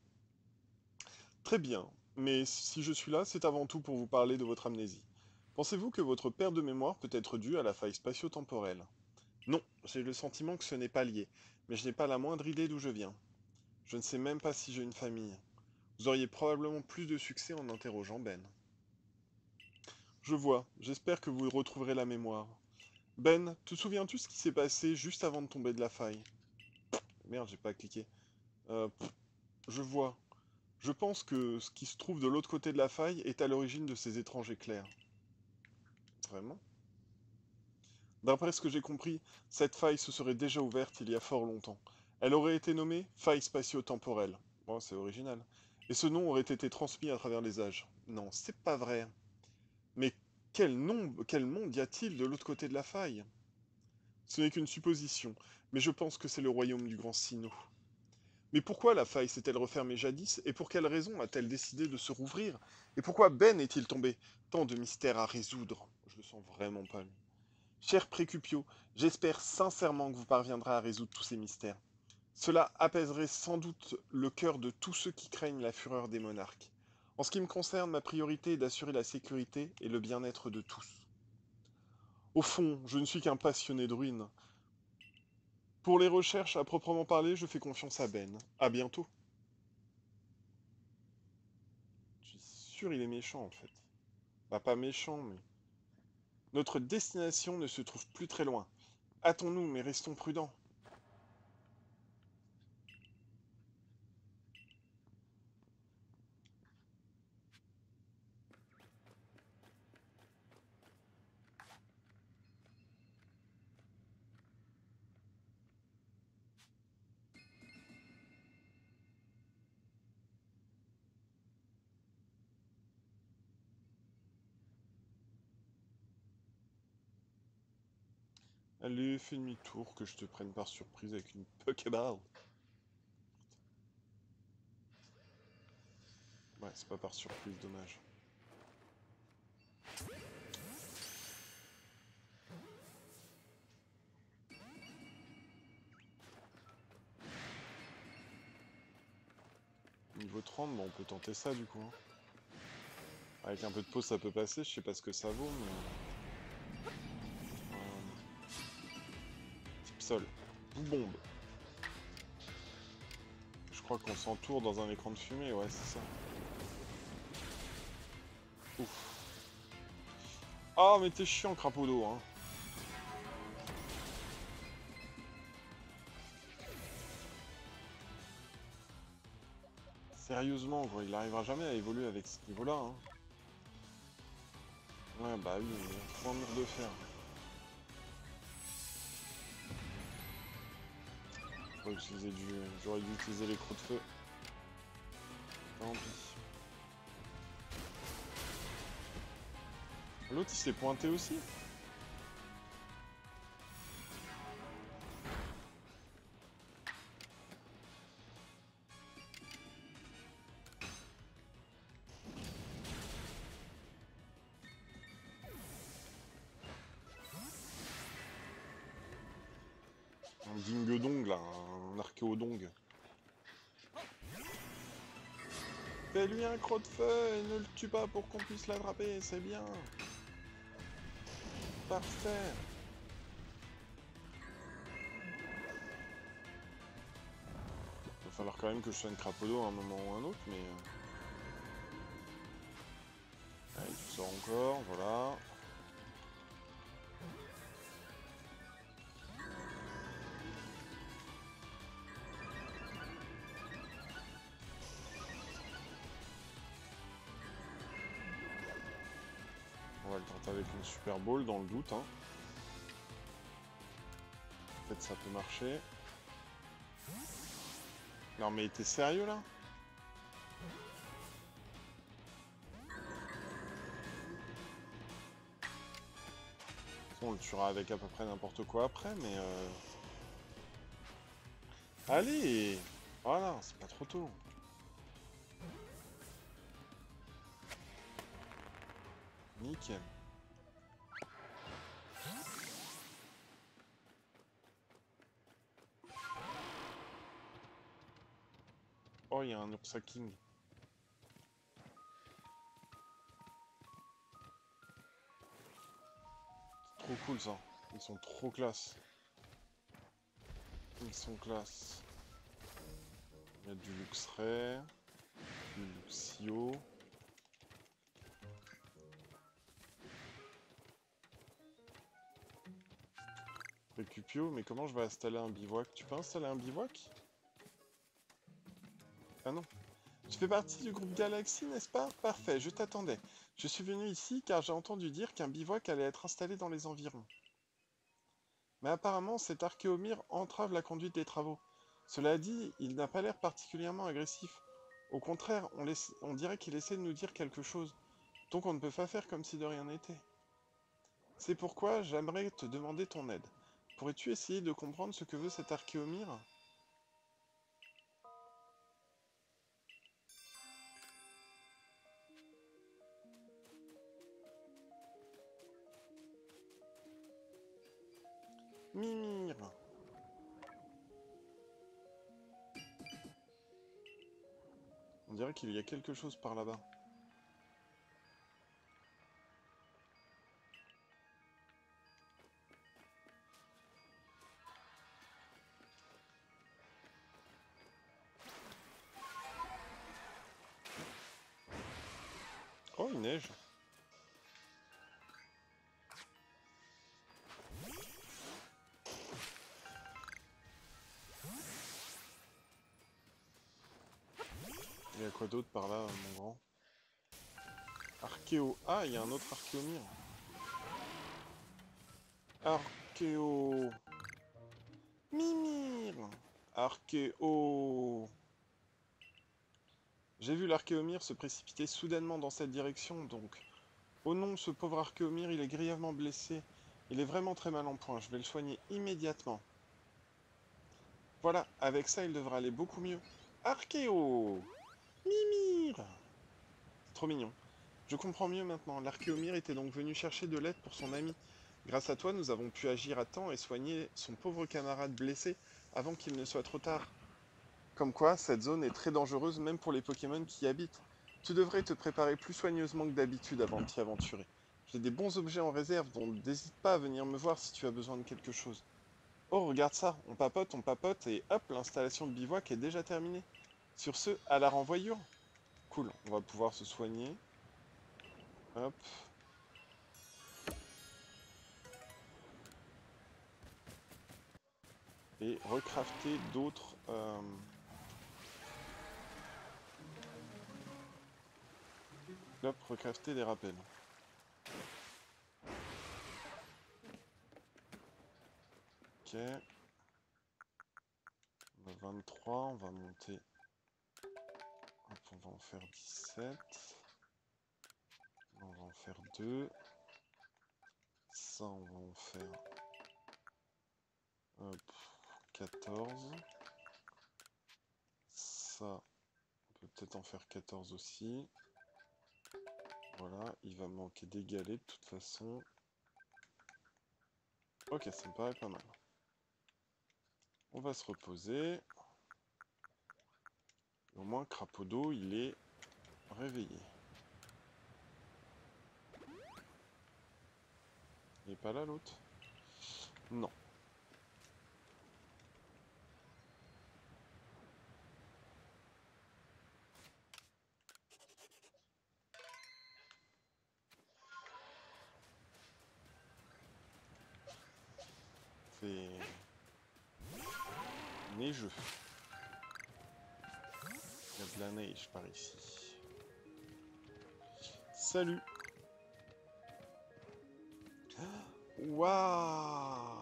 Très bien, mais si je suis là, c'est avant tout pour vous parler de votre amnésie. Pensez-vous que votre perte de mémoire peut être due à la faille spatio-temporelle? Non, j'ai le sentiment que ce n'est pas lié, mais je n'ai pas la moindre idée d'où je viens. Je ne sais même pas si j'ai une famille. Vous auriez probablement plus de succès en interrogeant Ben. Je vois, j'espère que vous retrouverez la mémoire. Ben, te souviens-tu ce qui s'est passé juste avant de tomber de la faille? Merde, j'ai pas cliqué. Je vois. Je pense que ce qui se trouve de l'autre côté de la faille est à l'origine de ces étranges éclairs. Vraiment? D'après ce que j'ai compris, cette faille se serait déjà ouverte il y a fort longtemps. Elle aurait été nommée faille spatio-temporelle. Bon, c'est original. Et ce nom aurait été transmis à travers les âges. Non, c'est pas vrai. Mais quel monde y a-t-il de l'autre côté de la faille? Ce n'est qu'une supposition, mais je pense que c'est le royaume du grand Sinnoh. Mais pourquoi la faille s'est-elle refermée jadis, et pour quelle raison a-t-elle décidé de se rouvrir? Et pourquoi Ben est-il tombé? Tant de mystères à résoudre. Je le sens vraiment pas, lui. Cher Précupio, j'espère sincèrement que vous parviendrez à résoudre tous ces mystères. Cela apaiserait sans doute le cœur de tous ceux qui craignent la fureur des monarques. En ce qui me concerne, ma priorité est d'assurer la sécurité et le bien-être de tous. Au fond, je ne suis qu'un passionné de ruines. Pour les recherches à proprement parler, je fais confiance à Ben. À bientôt. Je suis sûr il est méchant en fait. Bah pas méchant, mais... Notre destination ne se trouve plus très loin. Hâtons-nous, mais restons prudents. Allez, fais demi-tour, que je te prenne par surprise avec une Pokéball. Ouais, c'est pas par surprise, dommage. Niveau 30, bon, on peut tenter ça du coup, hein. Avec un peu de pause, ça peut passer, je sais pas ce que ça vaut, mais... Type sol. Bombe. Je crois qu'on s'entoure dans un écran de fumée, ouais, c'est ça. Ouf. Ah, mais t'es chiant, crapaud d'eau, hein. Sérieusement, quoi, il arrivera jamais à évoluer avec ce niveau-là, hein. Ouais, bah oui, il y a trop un mur de fer. J'aurais dû utiliser les crocs de feu. Tant pis. L'autre, il s'est pointé aussi. Un ding-dong, là, un archéodong. Fais-lui un croc de feu et ne le tue pas pour qu'on puisse l'attraper, c'est bien. Parfait. Il va falloir quand même que je soigne Crapodo à un moment ou un autre, mais... Allez, tu sors encore, voilà. va le tenter avec une Super Ball dans le doute. Hein. Peut-être ça peut marcher. Non mais t'es sérieux là? On le tuera avec à peu près n'importe quoi après, mais allez! Voilà, c'est pas trop tôt. Nickel. Oh, il y a un Ursa King. C'est trop cool ça. Ils sont trop classe. Ils sont classe. Il y a du Luxray, du Luxio. Récupio, mais comment je vais installer un bivouac? Tu peux installer un bivouac? Ah non. Tu fais partie du groupe Galaxy, n'est-ce pas? Parfait, je t'attendais. Je suis venu ici car j'ai entendu dire qu'un bivouac allait être installé dans les environs. Mais apparemment, cet archéomyre entrave la conduite des travaux. Cela dit, il n'a pas l'air particulièrement agressif. Au contraire, on dirait qu'il essaie de nous dire quelque chose. Donc on ne peut pas faire comme si de rien n'était. C'est pourquoi j'aimerais te demander ton aide. Pourrais-tu essayer de comprendre ce que veut cet archéomyre? Mimir! On dirait qu'il y a quelque chose par là-bas. Oh, il neige! Il y a quoi d'autre par là, mon grand? Archéo. Ah, il y a un autre archéomyre. Archéo. Mimir. Archéo. J'ai vu l'archéomyre se précipiter soudainement dans cette direction, donc... Oh non, ce pauvre archéomyre, il est grièvement blessé. Il est vraiment très mal en point, je vais le soigner immédiatement. Voilà, avec ça, il devrait aller beaucoup mieux. Archéo. Mimir. C'est trop mignon. Je comprends mieux maintenant. L'archéomyre était donc venu chercher de l'aide pour son ami. Grâce à toi, nous avons pu agir à temps et soigner son pauvre camarade blessé avant qu'il ne soit trop tard. Comme quoi, cette zone est très dangereuse même pour les Pokémon qui y habitent. Tu devrais te préparer plus soigneusement que d'habitude avant de t'y aventurer. J'ai des bons objets en réserve, donc n'hésite pas à venir me voir si tu as besoin de quelque chose. Oh, regarde ça, on papote, et hop, l'installation de bivouac est déjà terminée. Sur ce, à la renvoyure. Cool, on va pouvoir se soigner. Hop. Et recrafter d'autres... Hop, recrafter des rappels. Ok. On a 23, on va monter. Hop, on va en faire 17. On va en faire 2. Ça, on va en faire... Hop, 14. Ça, on peut peut-être en faire 14 aussi. Voilà, il va me manquer des galets de toute façon. Ok, ça me paraît pas mal. On va se reposer. Au moins, Crapodo, il est réveillé. Il est pas là, l'autre? Non. C'est... neigeux. Il y a de la neige par ici. Salut! Waouh!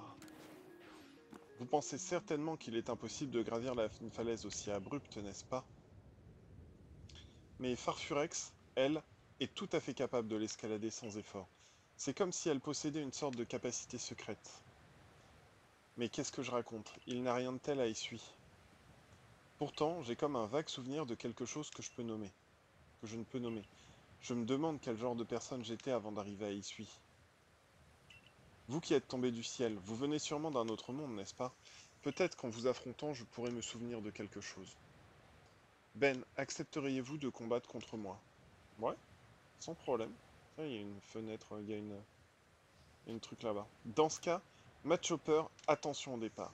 Vous pensez certainement qu'il est impossible de gravir une falaise aussi abrupte, n'est-ce pas? Mais Farfurex, elle, est tout à fait capable de l'escalader sans effort. C'est comme si elle possédait une sorte de capacité secrète. Mais qu'est-ce que je raconte? Il n'a rien de tel à essuie. Pourtant, j'ai comme un vague souvenir de quelque chose que je peux nommer, que je ne peux nommer. Je me demande quel genre de personne j'étais avant d'arriver à Issui. Vous qui êtes tombé du ciel, vous venez sûrement d'un autre monde, n'est-ce pas? Peut-être qu'en vous affrontant, je pourrais me souvenir de quelque chose. Ben, accepteriez-vous de combattre contre moi? Ouais, sans problème. Tiens, il y a une fenêtre, il y a une truc là-bas. Dans ce cas, Matt Chopper, attention au départ.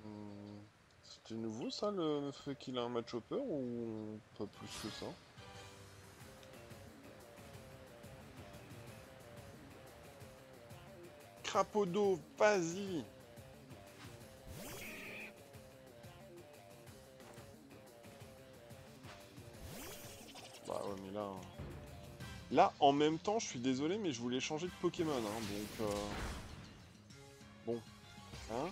Hmm, c'était nouveau ça, le fait qu'il a un Matt Chopper, ou pas plus que ça? Crapaud d'eau, vas-y! Bah ouais, mais là... Là, en même temps, je suis désolé, mais je voulais changer de Pokémon, hein, donc... Bon, hein?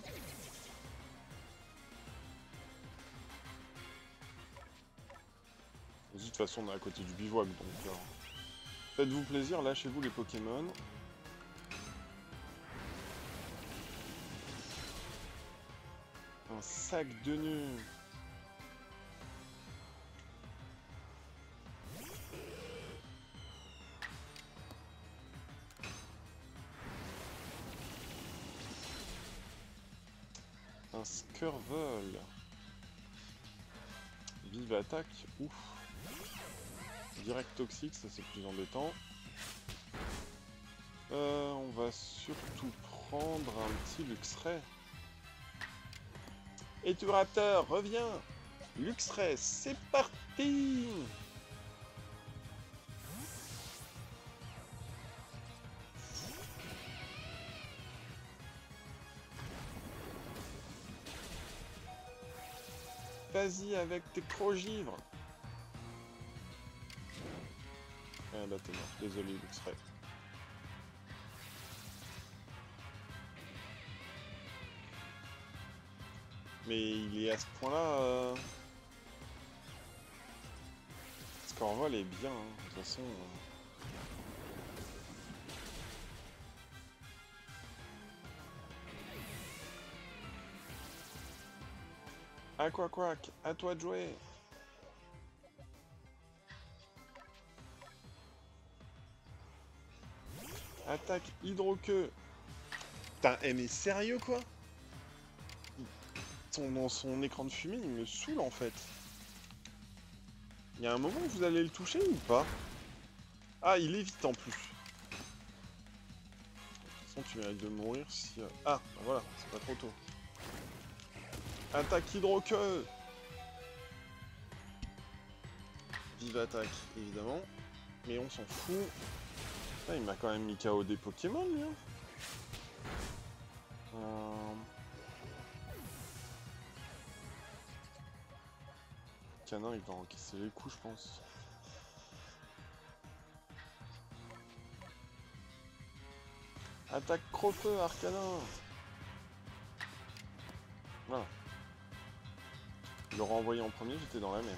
De toute façon, on est à côté du bivouac, donc... Faites-vous plaisir, lâchez-vous les Pokémon. Un sac de nœuds. Un Skirvel. Vive attaque, ouf. Direct toxique, ça c'est plus embêtant. On va surtout prendre un petit Luxray. Et tu Raptor, reviens! Luxray, c'est parti! Vas-y avec tes crogivres! Ah bah t'es mort, désolé Luxray. Mais il est à ce point-là... Scorvol est bien, hein. De toute façon... Aquaquack, à toi de jouer! Attaque hydroqueux! Putain, mais sérieux quoi? Son écran de fumée, il me saoule en fait. Il y a un moment où vous allez le toucher ou pas? Ah, il évite en plus. De toute façon, tu mérites de mourir si... Ah, bah voilà, c'est pas trop tôt. Attaque hydroqueux! Vive attaque, évidemment. Mais on s'en fout. Ah, il m'a quand même mis KO des Pokémon, lui. Hein. Canin, il va encaisser les coups, je pense. Attaque Crofeu, Arcanin! Voilà. Il l'aura envoyé en premier, j'étais dans la même.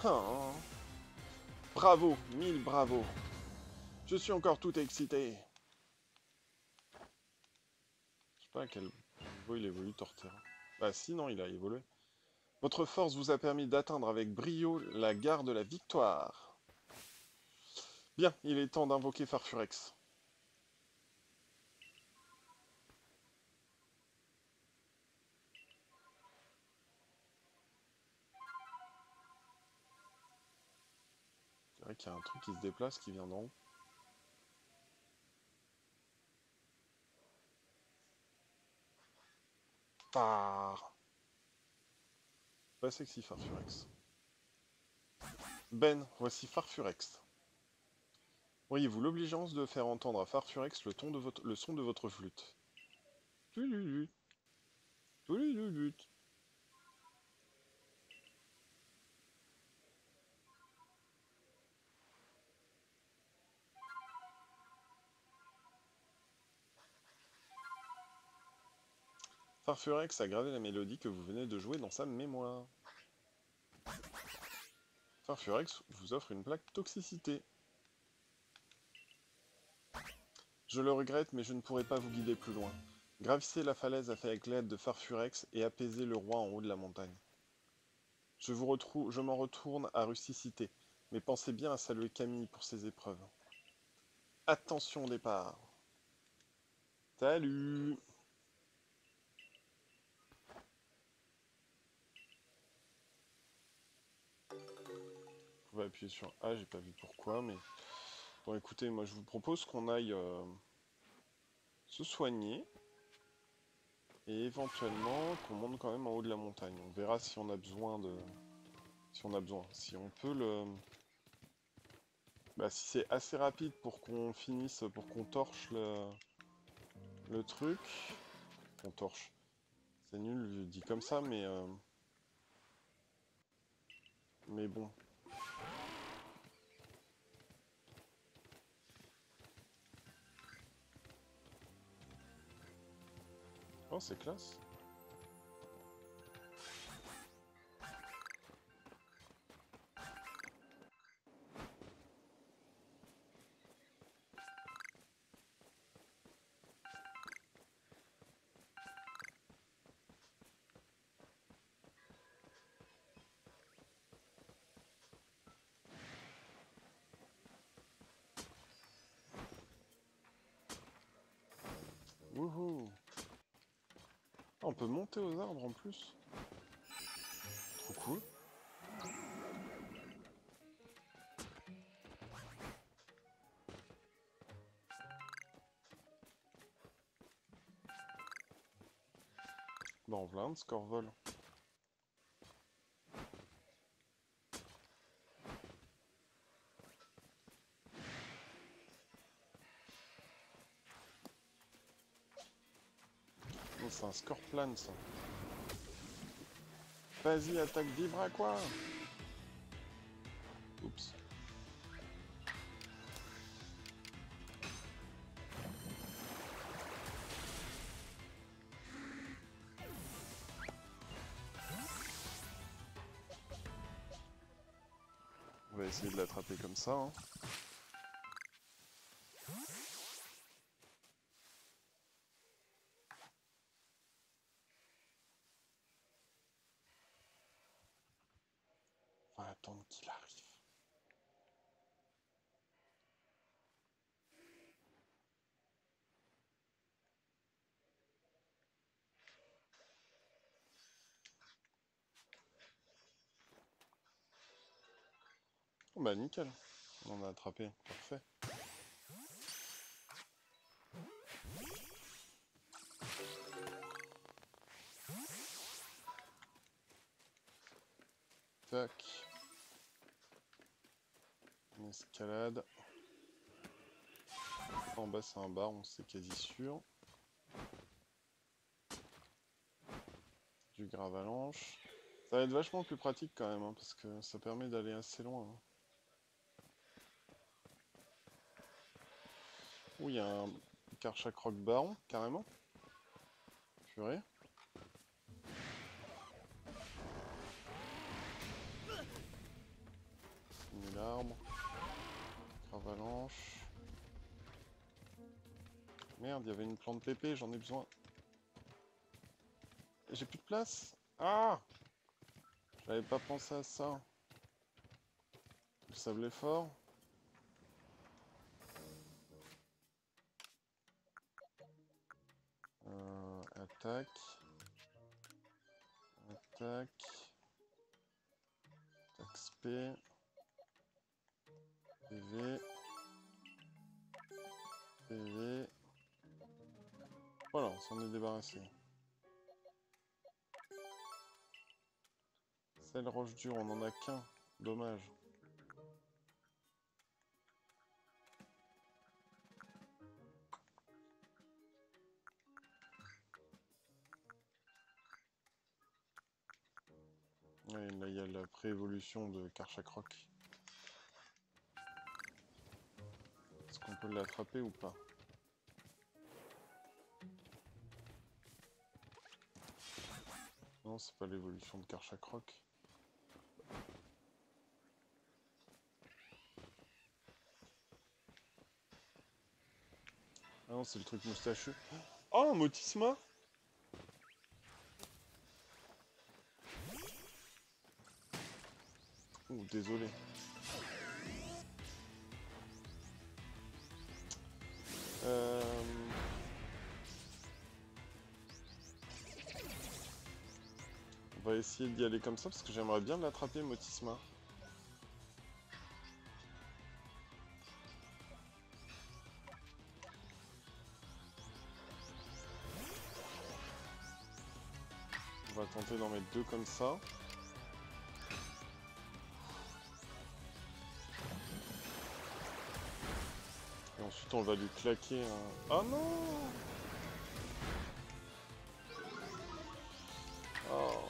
Ah, bravo, 1000 bravo. Je suis encore tout excité. Je sais pas à quel niveau il évolue Torterra. Bah si, non, il a évolué. Votre force vous a permis d'atteindre avec brio la gare de la victoire. Bien, il est temps d'invoquer Farfurex. C'est vrai qu'il y a un truc qui se déplace qui vient d'en haut. Par. Pas sexy Farfurex. Ben, voici Farfurex. Auriez-vous l'obligeance de faire entendre à Farfurex le son de votre flûte? Tululu. Tululu. Farfurex a gravé la mélodie que vous venez de jouer dans sa mémoire. Farfurex vous offre une plaque toxicité. Je le regrette, mais je ne pourrai pas vous guider plus loin. Gravissez la falaise avec l'aide de Farfurex et apaisez le roi en haut de la montagne. Je m'en retourne à Rusticité, mais pensez bien à saluer Camille pour ses épreuves. Attention au départ. Salut! Vous pouvez appuyer sur A, j'ai pas vu pourquoi, mais... Bon écoutez, moi je vous propose qu'on aille se soigner, et éventuellement qu'on monte quand même en haut de la montagne. On verra si on a besoin de... Si on peut le... Bah si c'est assez rapide pour qu'on finisse, pour qu'on torche le truc... On torche. C'est nul, je dis comme ça, mais bon. Oh, c'est classe. Wouhou! Ah, on peut monter aux arbres en plus. Trop cool. Bon, voilà un Scorvol. Oh, c'est un Scorplan ça. Vas-y, attaque Vibra quoi! Oups. On va essayer de l'attraper comme ça. Hein. On va attendre qu'il arrive. Oh bah nickel. On a attrapé. Parfait. Tac. On escalade. En bas c'est un bar, on c'est quasi sûr. Du gravalanche. Ça va être vachement plus pratique quand même, hein, parce que ça permet d'aller assez loin. Hein. Ouh, il y a un Karchak Rock Baron, carrément. Purée. Une l'arbre. Gravalanche. Merde, il y avait une plante pépée, j'en ai besoin. J'ai plus de place. Ah! J'avais pas pensé à ça. Le sable est fort. Attaque. Attaque. Attaque SP. PV. PV. Voilà, on s'en est débarrassé. Celle roche dure, on en a qu'un. Dommage. Ouais, là, il y a la préévolution de Karchak Rock. Est-ce qu'on peut l'attraper ou pas? Non, c'est pas l'évolution de Karchakroc. Ah non, c'est le truc moustacheux. Oh, un Motisma! Ouh, désolé. Euh... On va essayer d'y aller comme ça parce que j'aimerais bien l'attraper, Motisma. On va tenter d'en mettre deux comme ça. Et ensuite on va lui claquer un... Oh non! Oh.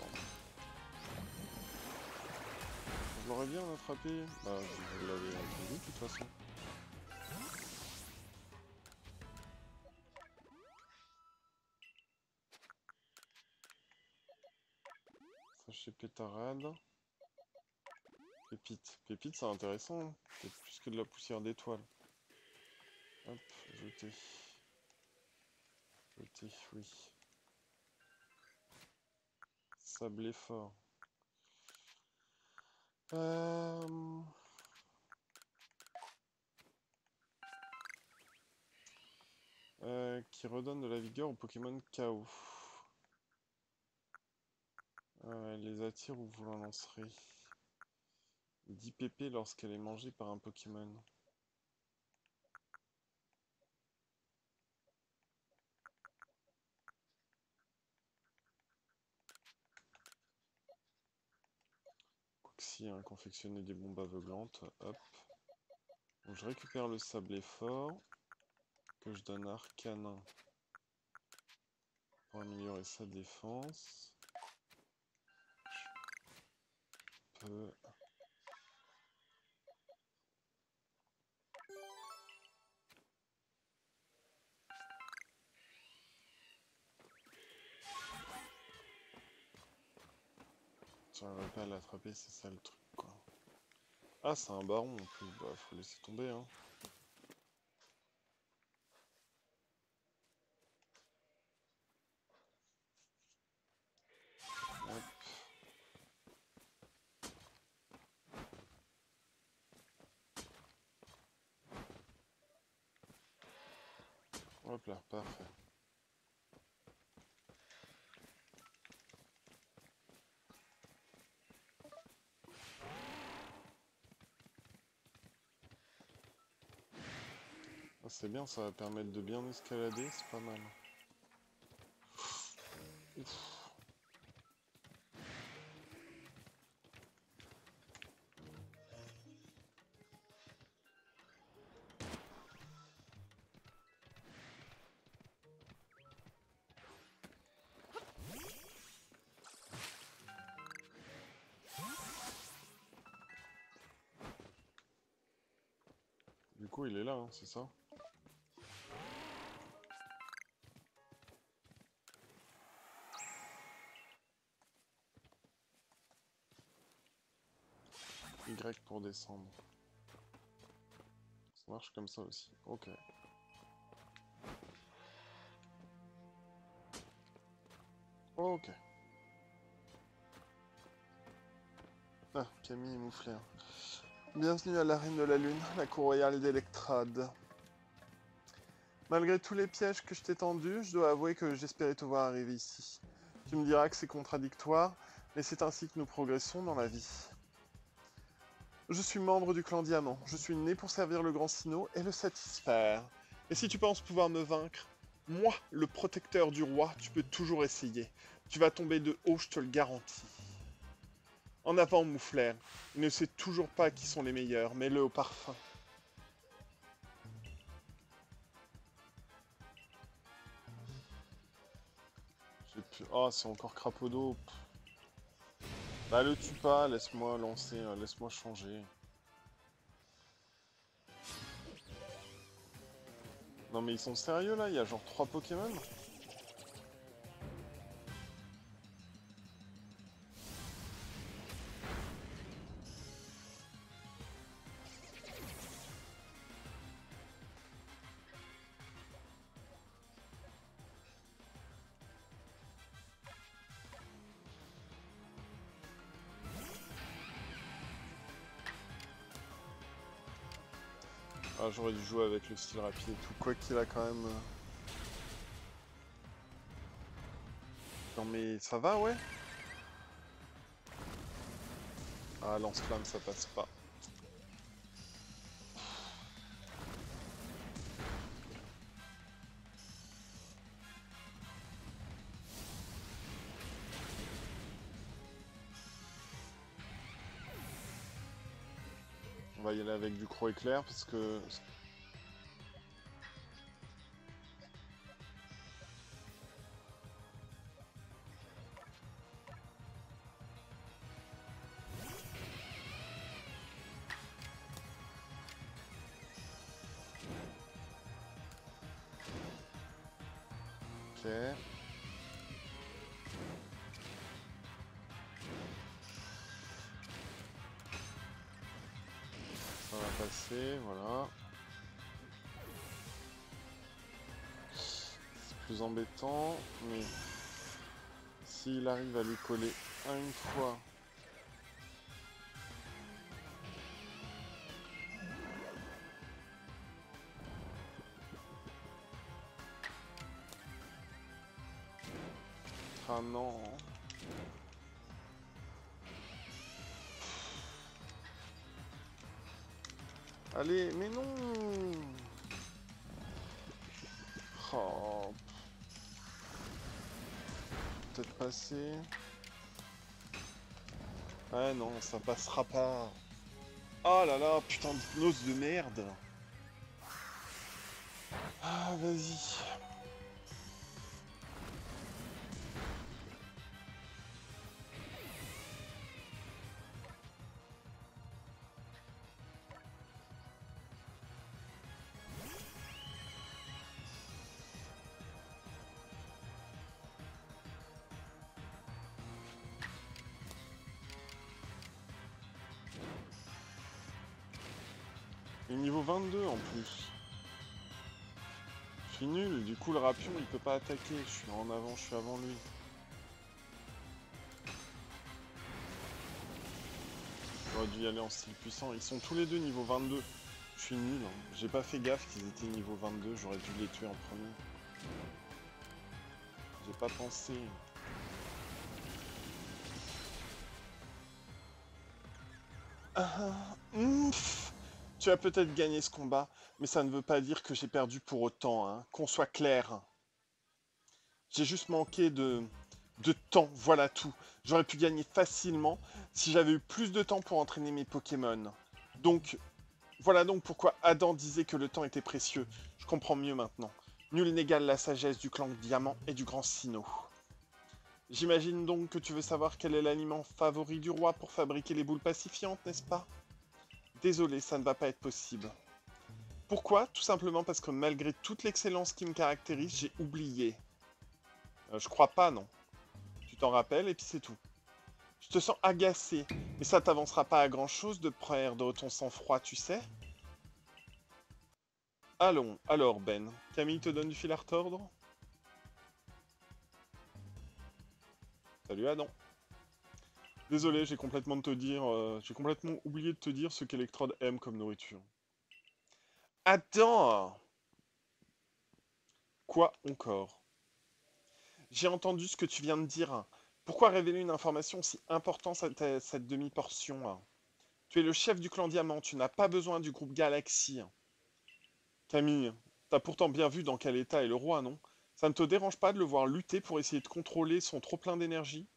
Je l'aurais bien attrapé. Bah, vous l'avez entendu de toute façon. Sachet pétarade. Pépite. Pépite, c'est intéressant. Hein. C'est plus que de la poussière d'étoile. Hop, jeter. Jeter, oui. Sablé fort. Qui redonne de la vigueur aux Pokémon KO. Les attire où vous la lancerez. 10 pp lorsqu'elle est mangée par un Pokémon. Si, hein, confectionner des bombes aveuglantes. Hop. Donc, je récupère le sablé fort. Que je donne à Arcanin. Pour améliorer sa défense. Je peux... J'arriverai pas à l'attraper, c'est ça le truc, quoi. Ah, c'est un baron en plus. Bah, faut laisser tomber, hein. Hop. Hop là, parfait. Ah, c'est bien, ça va permettre de bien escalader, c'est pas mal. Ouf. Du coup, il est là, hein, c'est ça? Y pour descendre. Ça marche comme ça aussi. Ok. Ok. Ah, Camille et Moufleur. Bienvenue à l'arène de la Lune, la cour royale d'Electrade. Malgré tous les pièges que je t'ai tendus, je dois avouer que j'espérais te voir arriver ici. Tu me diras que c'est contradictoire, mais c'est ainsi que nous progressons dans la vie. Je suis membre du clan Diamant, je suis né pour servir le grand Sinnoh et le satisfaire. Et si tu penses pouvoir me vaincre, moi, le protecteur du roi, tu peux toujours essayer. Tu vas tomber de haut, je te le garantis. En avant, Moufleur. Il ne sait toujours pas qui sont les meilleurs, mets-le au parfum. Oh, c'est encore Crapodo. Bah, le tue pas, laisse-moi lancer, laisse-moi changer. Non, mais ils sont sérieux là, il y a genre 3 Pokémon. Ah, j'aurais dû jouer avec le style rapide et tout. Quoi qu'il a quand même... Non mais ça va, ouais. Ah, lance-flamme, ça passe pas. On va y aller avec du croc éclair parce que... Ok. Ça va passer, voilà. C'est plus embêtant, mais... S'il arrive à lui coller une fois... Ah non. Allez, mais non. Oh. Peut-être passer. Ah non, ça passera pas. Oh là là, putain d'hypnose de merde. Ah, vas-y. Et niveau 22 en plus. Je suis nul, du coup le rapion il peut pas attaquer. Je suis en avant, je suis avant lui. J'aurais dû y aller en style puissant. Ils sont tous les deux niveau 22. Je suis nul, hein. J'ai pas fait gaffe qu'ils étaient niveau 22. J'aurais dû les tuer en premier. J'ai pas pensé. Tu as peut-être gagné ce combat, mais ça ne veut pas dire que j'ai perdu pour autant, hein. Qu'on soit clair. J'ai juste manqué de temps, voilà tout. J'aurais pu gagner facilement si j'avais eu plus de temps pour entraîner mes Pokémon. Donc, voilà donc pourquoi Adam disait que le temps était précieux. Je comprends mieux maintenant. Nul n'égale la sagesse du clan Diamant et du grand Sinnoh. J'imagine donc que tu veux savoir quel est l'aliment favori du roi pour fabriquer les boules pacifiantes, n'est-ce pas? Désolé, ça ne va pas être possible. Pourquoi? Tout simplement parce que malgré toute l'excellence qui me caractérise, j'ai oublié. Je crois pas, non. Tu t'en rappelles et puis c'est tout. Je te sens agacé, mais ça t'avancera pas à grand chose de perdre ton sang-froid, tu sais? Allons, alors Ben, Camille te donne du fil à retordre? Salut Adam. Désolé, j'ai complètement oublié de te dire ce qu'Electrode aime comme nourriture. Adam! Quoi encore? J'ai entendu ce que tu viens de dire. Pourquoi révéler une information aussi importante à cette demi-portion? Tu es le chef du clan Diamant, tu n'as pas besoin du groupe Galaxy. Camille, t'as pourtant bien vu dans quel état est le roi, non? Ça ne te dérange pas de le voir lutter pour essayer de contrôler son trop-plein d'énergie?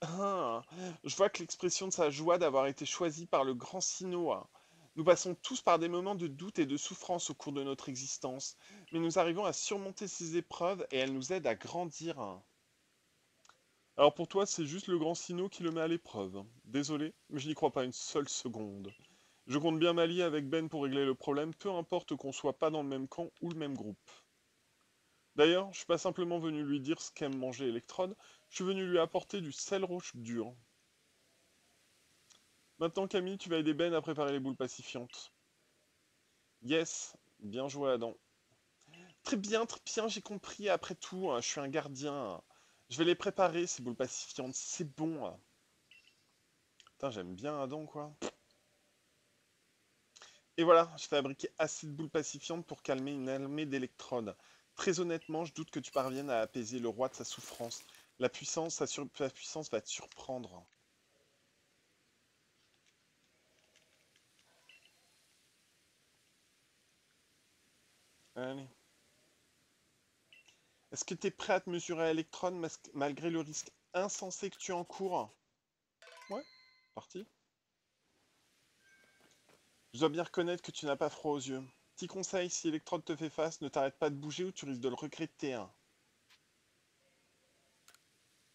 Ah, je vois que l'expression de sa joie d'avoir été choisie par le grand Sinnoh. Nous passons tous par des moments de doute et de souffrance au cours de notre existence, mais nous arrivons à surmonter ces épreuves et elles nous aident à grandir. Alors pour toi, c'est juste le grand Sinnoh qui le met à l'épreuve. Désolé, mais je n'y crois pas une seule seconde. Je compte bien m'allier avec Ben pour régler le problème, peu importe qu'on soit pas dans le même camp ou le même groupe. D'ailleurs, je suis pas simplement venu lui dire ce qu'aime manger Electrode, je suis venu lui apporter du sel roche dur. Maintenant Camille, tu vas aider Ben à préparer les boules pacifiantes. Yes, bien joué Adam. Très bien, j'ai compris, après tout, hein, je suis un gardien. Je vais les préparer, ces boules pacifiantes, c'est bon. Putain, j'aime bien Adam, quoi. Et voilà, j'ai fabriqué assez de boules pacifiantes pour calmer une armée d'électrodes. Très honnêtement, je doute que tu parviennes à apaiser le roi de sa souffrance. Ta puissance va te surprendre. Allez. Est-ce que tu es prêt à te mesurer à Electron malgré le risque insensé que tu encours? Ouais, parti. Je dois bien reconnaître que tu n'as pas froid aux yeux. Petit conseil, si Electrode te fait face, ne t'arrête pas de bouger ou tu risques de le regretter. Hein.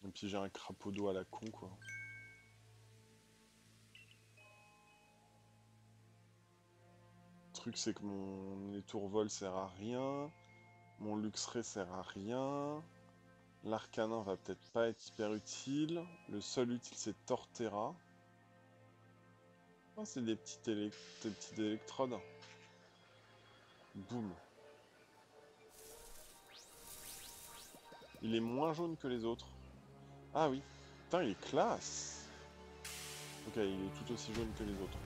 Et puis j'ai un crapaud d'eau à la con, quoi. Le truc, c'est que mon étourvol sert à rien. Mon luxray sert à rien. L'arcanin va peut-être pas être hyper utile. Le seul utile, c'est Torterra. Oh, c'est des petites électrodes. Boum. Il est moins jaune que les autres. Ah oui. Putain, il est classe. Ok, il est tout aussi jaune que les autres.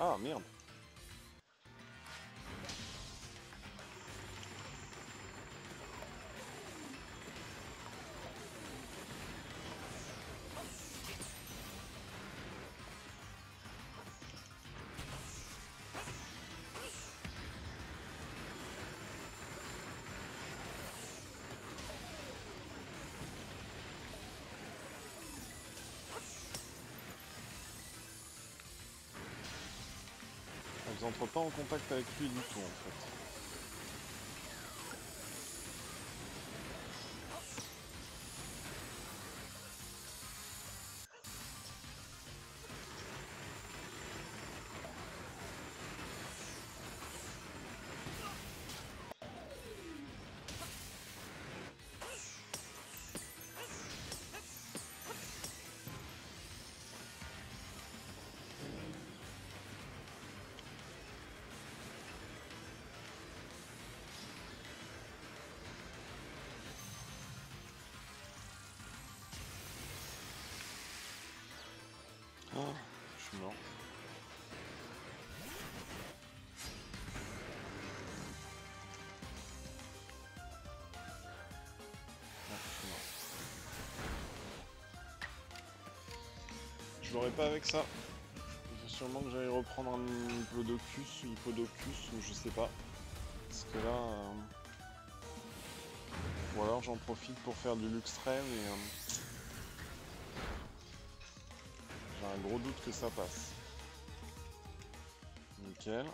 Ah, merde. Elles entrent pas en contact avec lui du tout, en fait. Oh, je suis mort. Ah, je suis mort. Je l'aurais pas avec ça. Il faut sûrement que j'aille reprendre un Hippodocus, ou je sais pas. Parce que là... Ou alors j'en profite pour faire du Luxray, mais... j'ai un gros doute que ça passe. Nickel.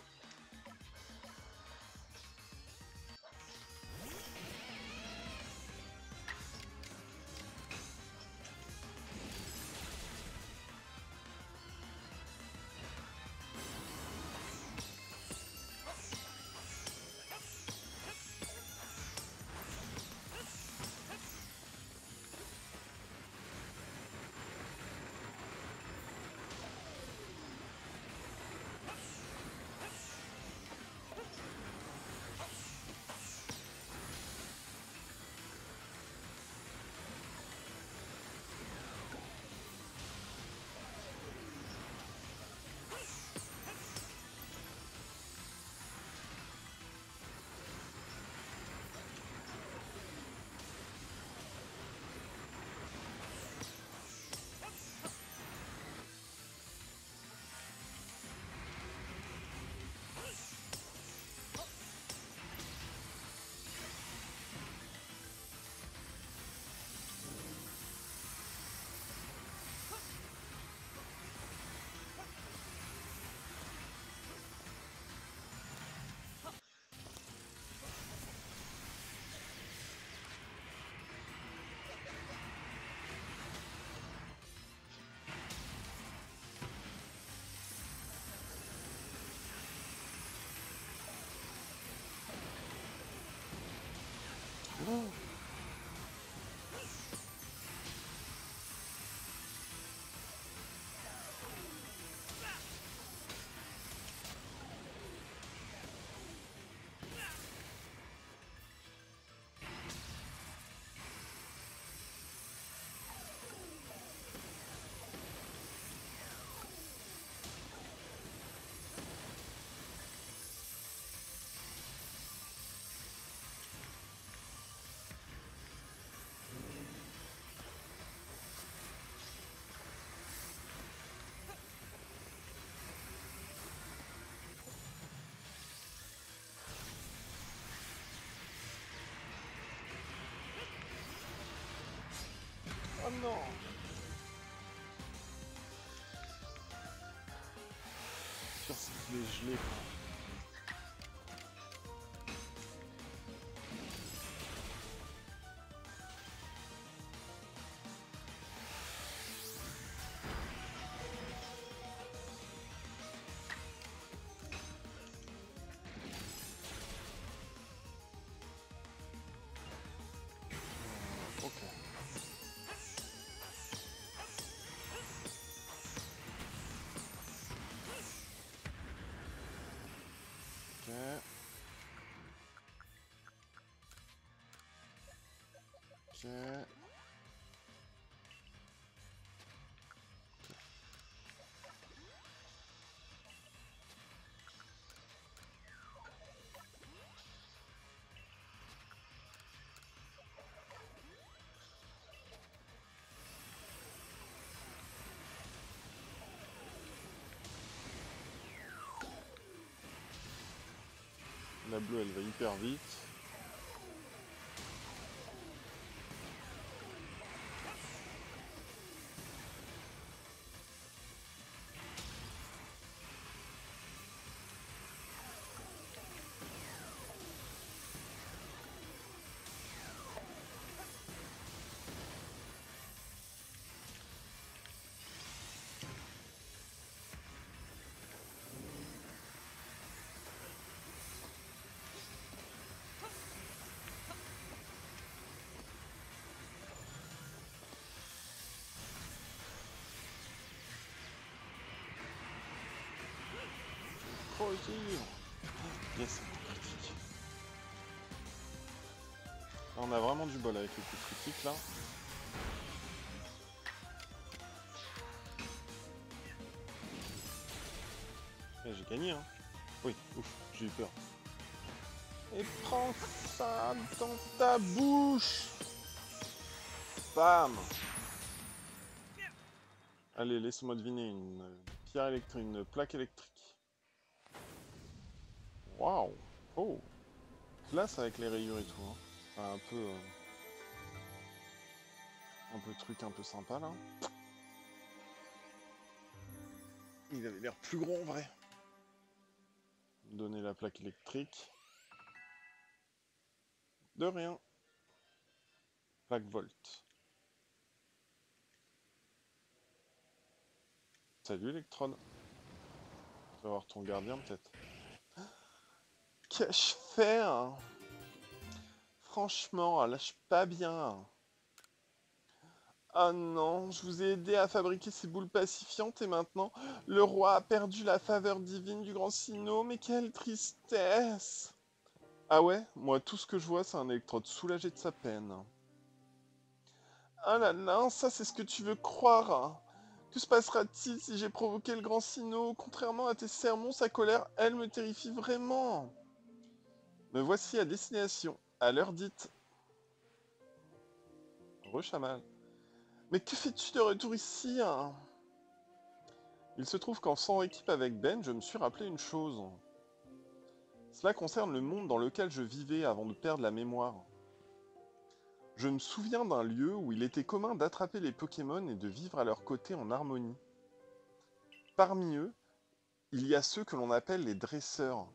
Oh, pire, c'est qu'il est gelé, quoi. Ok. Ok. Ok. La bleue, elle va hyper vite. Crozier. Yes, critique. Là, on a vraiment du bol avec les coups critiques là. Et j'ai gagné, hein. Oui, ouf, j'ai eu peur. Et prends ça dans ta bouche. Bam. Allez, laisse-moi deviner, une pierre électrique, une plaque électrique. Waouh. Oh. Classe avec les rayures et tout, hein. Enfin, un peu truc un peu sympa là. Il avait l'air plus gros en vrai. Donner la plaque électrique. De rien. Plaque volt. Salut Electron. Tu vas voir ton gardien peut-être. Qu'ai-je fait, hein? Franchement, là je suis pas bien. Ah non, je vous ai aidé à fabriquer ces boules pacifiantes et maintenant le roi a perdu la faveur divine du grand Sinnoh, mais quelle tristesse! Ah ouais, moi tout ce que je vois c'est un électrode soulagé de sa peine. Ah là là, ça c'est ce que tu veux croire, hein. Que se passera-t-il si j'ai provoqué le grand Sinnoh? Contrairement à tes sermons, sa colère, elle me terrifie vraiment. Me voici à destination, à l'heure dite. Rechamal. Mais que fais-tu de retour ici, hein? Il se trouve qu'en faisant équipe avec Ben, je me suis rappelé une chose. Cela concerne le monde dans lequel je vivais avant de perdre la mémoire. Je me souviens d'un lieu où il était commun d'attraper les Pokémon et de vivre à leur côté en harmonie. Parmi eux, il y a ceux que l'on appelle les dresseurs.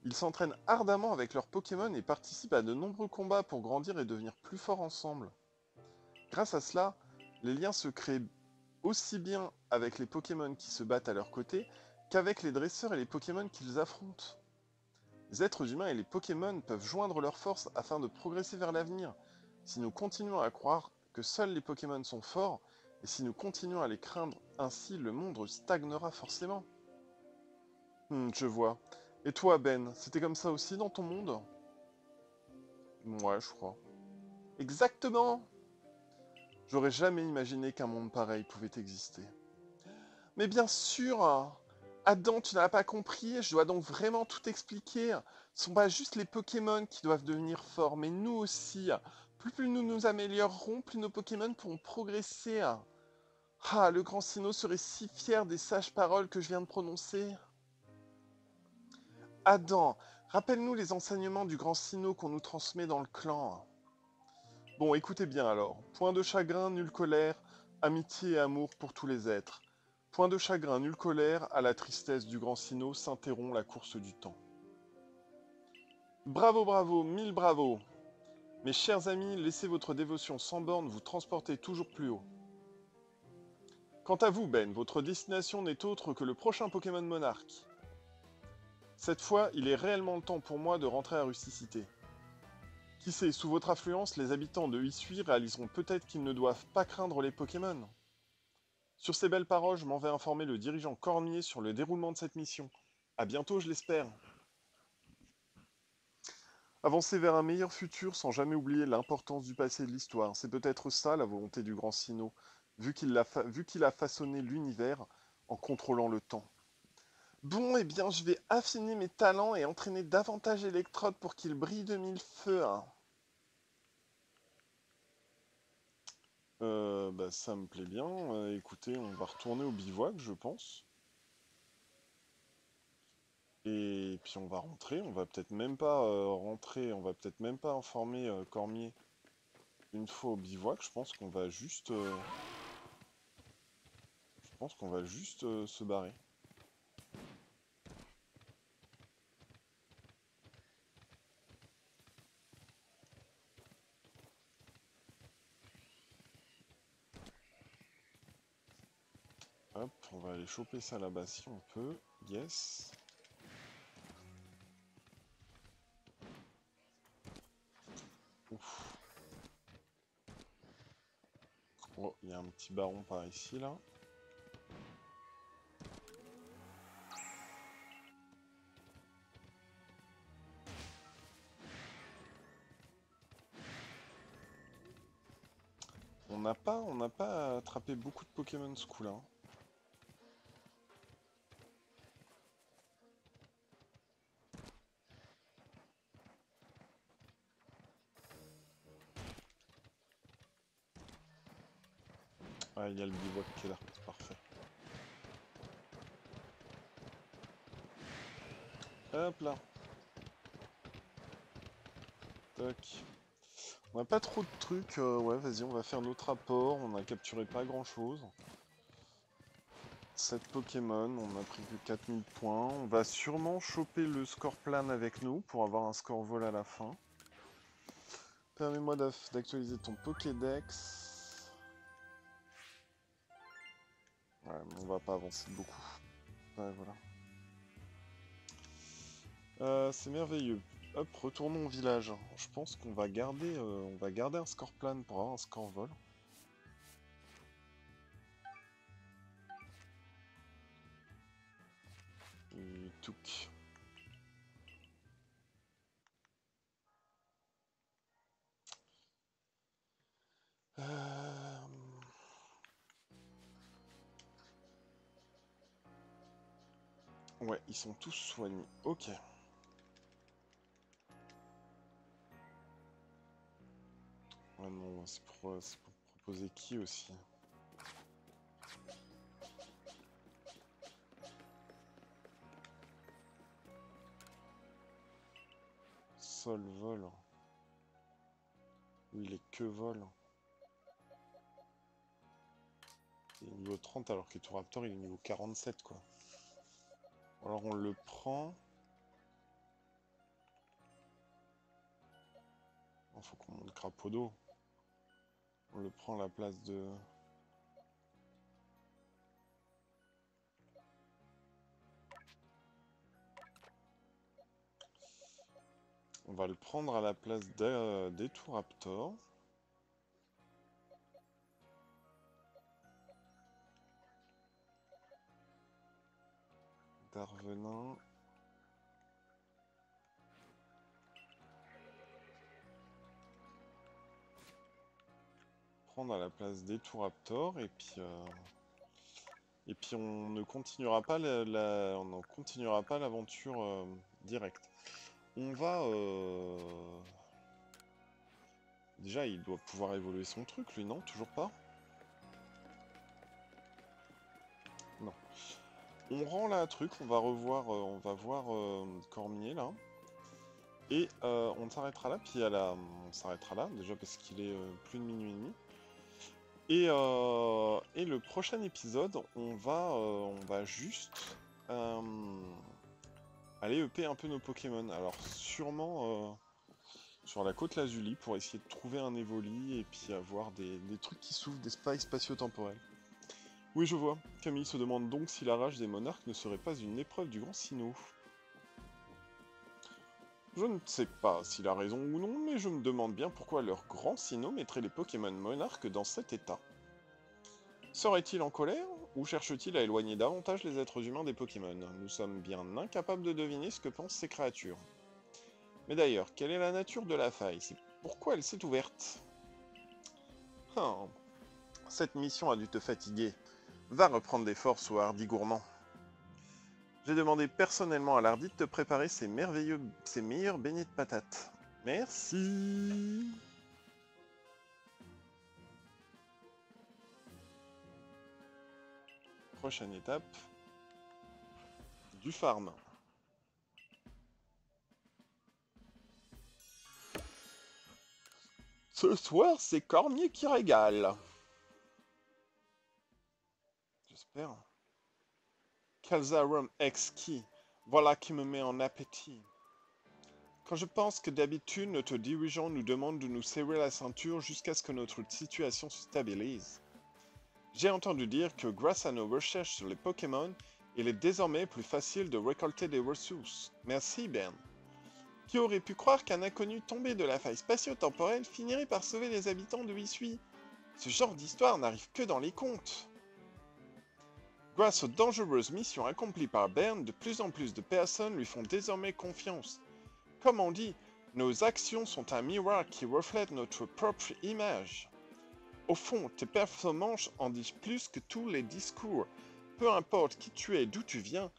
Ils s'entraînent ardemment avec leurs Pokémon et participent à de nombreux combats pour grandir et devenir plus forts ensemble. Grâce à cela, les liens se créent aussi bien avec les Pokémon qui se battent à leur côté qu'avec les dresseurs et les Pokémon qu'ils affrontent. Les êtres humains et les Pokémon peuvent joindre leurs forces afin de progresser vers l'avenir. Si nous continuons à croire que seuls les Pokémon sont forts, et si nous continuons à les craindre, ainsi le monde stagnera forcément. Je vois. Et toi, Ben, c'était comme ça aussi dans ton monde? Ouais, je crois. Exactement! J'aurais jamais imaginé qu'un monde pareil pouvait exister. Mais bien sûr! Adam, tu n'as pas compris, je dois donc vraiment tout expliquer. Ce ne sont pas juste les Pokémon qui doivent devenir forts, mais nous aussi. Plus nous nous améliorerons, plus nos Pokémon pourront progresser. Ah, le grand Sinnoh serait si fier des sages paroles que je viens de prononcer. Adam, rappelle-nous les enseignements du grand Sinnoh qu'on nous transmet dans le clan. Bon, écoutez bien alors. Point de chagrin, nulle colère, amitié et amour pour tous les êtres. Point de chagrin, nulle colère, à la tristesse du grand Sinnoh s'interrompt la course du temps. Bravo, bravo, mille bravos! Mes chers amis, laissez votre dévotion sans borne vous transporter toujours plus haut. Quant à vous, Ben, votre destination n'est autre que le prochain Pokémon Monarque. Cette fois, il est réellement le temps pour moi de rentrer à Rusticité. Qui sait, sous votre influence, les habitants de Hisui réaliseront peut-être qu'ils ne doivent pas craindre les Pokémon. Sur ces belles paroles, je m'en vais informer le dirigeant Cormier sur le déroulement de cette mission. À bientôt, je l'espère. Avancer vers un meilleur futur sans jamais oublier l'importance du passé et de l'histoire, c'est peut-être ça la volonté du grand Sinnoh, vu qu'il a façonné l'univers en contrôlant le temps. Bon, eh bien, je vais affiner mes talents et entraîner davantage Electrode pour qu'il brille de mille feux. Hein. Bah, ça me plaît bien. Écoutez, on va retourner au bivouac, je pense. Et puis on va rentrer. On va peut-être même pas rentrer. On va peut-être même pas informer Cormier une fois au bivouac. Je pense qu'on va juste. Je pense qu'on va juste se barrer. Hop, on va aller choper ça là-bas si on peut. Yes. Ouf. Oh, il y a un petit baron par ici là. On n'a pas attrapé beaucoup de Pokémon ce coup-là. Ah, il y a le bivouac qui est là, c'est parfait. Hop là. Tac. On n'a pas trop de trucs. Ouais, vas-y, on va faire notre rapport. On n'a capturé pas grand-chose. 7 Pokémon, on a pris que 4000 points. On va sûrement choper le score plan avec nous pour avoir un score vol à la fin. Permets-moi d'actualiser ton Pokédex. Ouais, mais on va pas avancer beaucoup. Ouais, voilà. C'est merveilleux. Hop, retournons au village. Je pense qu'on va garder, un score plan pour avoir un score vol. Et touc. Ouais, ils sont tous soignés. Ok. Ouais, non, c'est pour proposer qui aussi? Sol vol. Lui, il est que vol. Il est niveau 30 alors que Raptor il est niveau 47 quoi. Alors on le prend. Il faut qu'on monte crapaud d'eau. On le prend à la place de... On va le prendre à la place d'Eturaptor. Darvenin. Prendre à la place d'Eturaptor et puis on ne continuera pas on ne continuera pas l'aventure directe. On va déjà il doit pouvoir évoluer son truc lui non? Toujours pas? Non. On rend là un truc, on va revoir, on va voir Cormier là. Et on s'arrêtera là, puis on s'arrêtera là, déjà parce qu'il est plus de minuit et demi. Et le prochain épisode, on va juste aller EP un peu nos Pokémon. Alors sûrement sur la côte Lazuli pour essayer de trouver un Evoli et puis avoir des trucs qui s'ouvrent, des failles spatio-temporelles. Oui, je vois. Camille se demande donc si la rage des monarques ne serait pas une épreuve du grand Sinnoh. Je ne sais pas s'il a raison ou non, mais je me demande bien pourquoi leur grand Sinnoh mettrait les Pokémon monarques dans cet état. Serait-il en colère, ou cherche-t-il à éloigner davantage les êtres humains des Pokémon? Nous sommes bien incapables de deviner ce que pensent ces créatures. Mais d'ailleurs, quelle est la nature de la faille? C'est pourquoi elle s'est ouverte? Ah, cette mission a dû te fatiguer. Va reprendre des forces au hardi gourmand. J'ai demandé personnellement à l'hardi de te préparer ses meilleurs beignets de patates. Merci. Prochaine étape, du farm. Ce soir, c'est Cormier qui régale. J'espère. Calzarum exquis, voilà qui me met en appétit. Quand je pense que d'habitude notre dirigeant nous demande de nous serrer la ceinture jusqu'à ce que notre situation se stabilise. J'ai entendu dire que grâce à nos recherches sur les Pokémon, il est désormais plus facile de récolter des ressources. Merci Ben. Qui aurait pu croire qu'un inconnu tombé de la faille spatio-temporelle finirait par sauver les habitants de Wishui? Ce genre d'histoire n'arrive que dans les contes. Grâce aux dangereuses missions accomplies par Bern, de plus en plus de personnes lui font désormais confiance. Comme on dit, nos actions sont un miroir qui reflète notre propre image. Au fond, tes performances en disent plus que tous les discours. Peu importe qui tu es, d'où tu viens,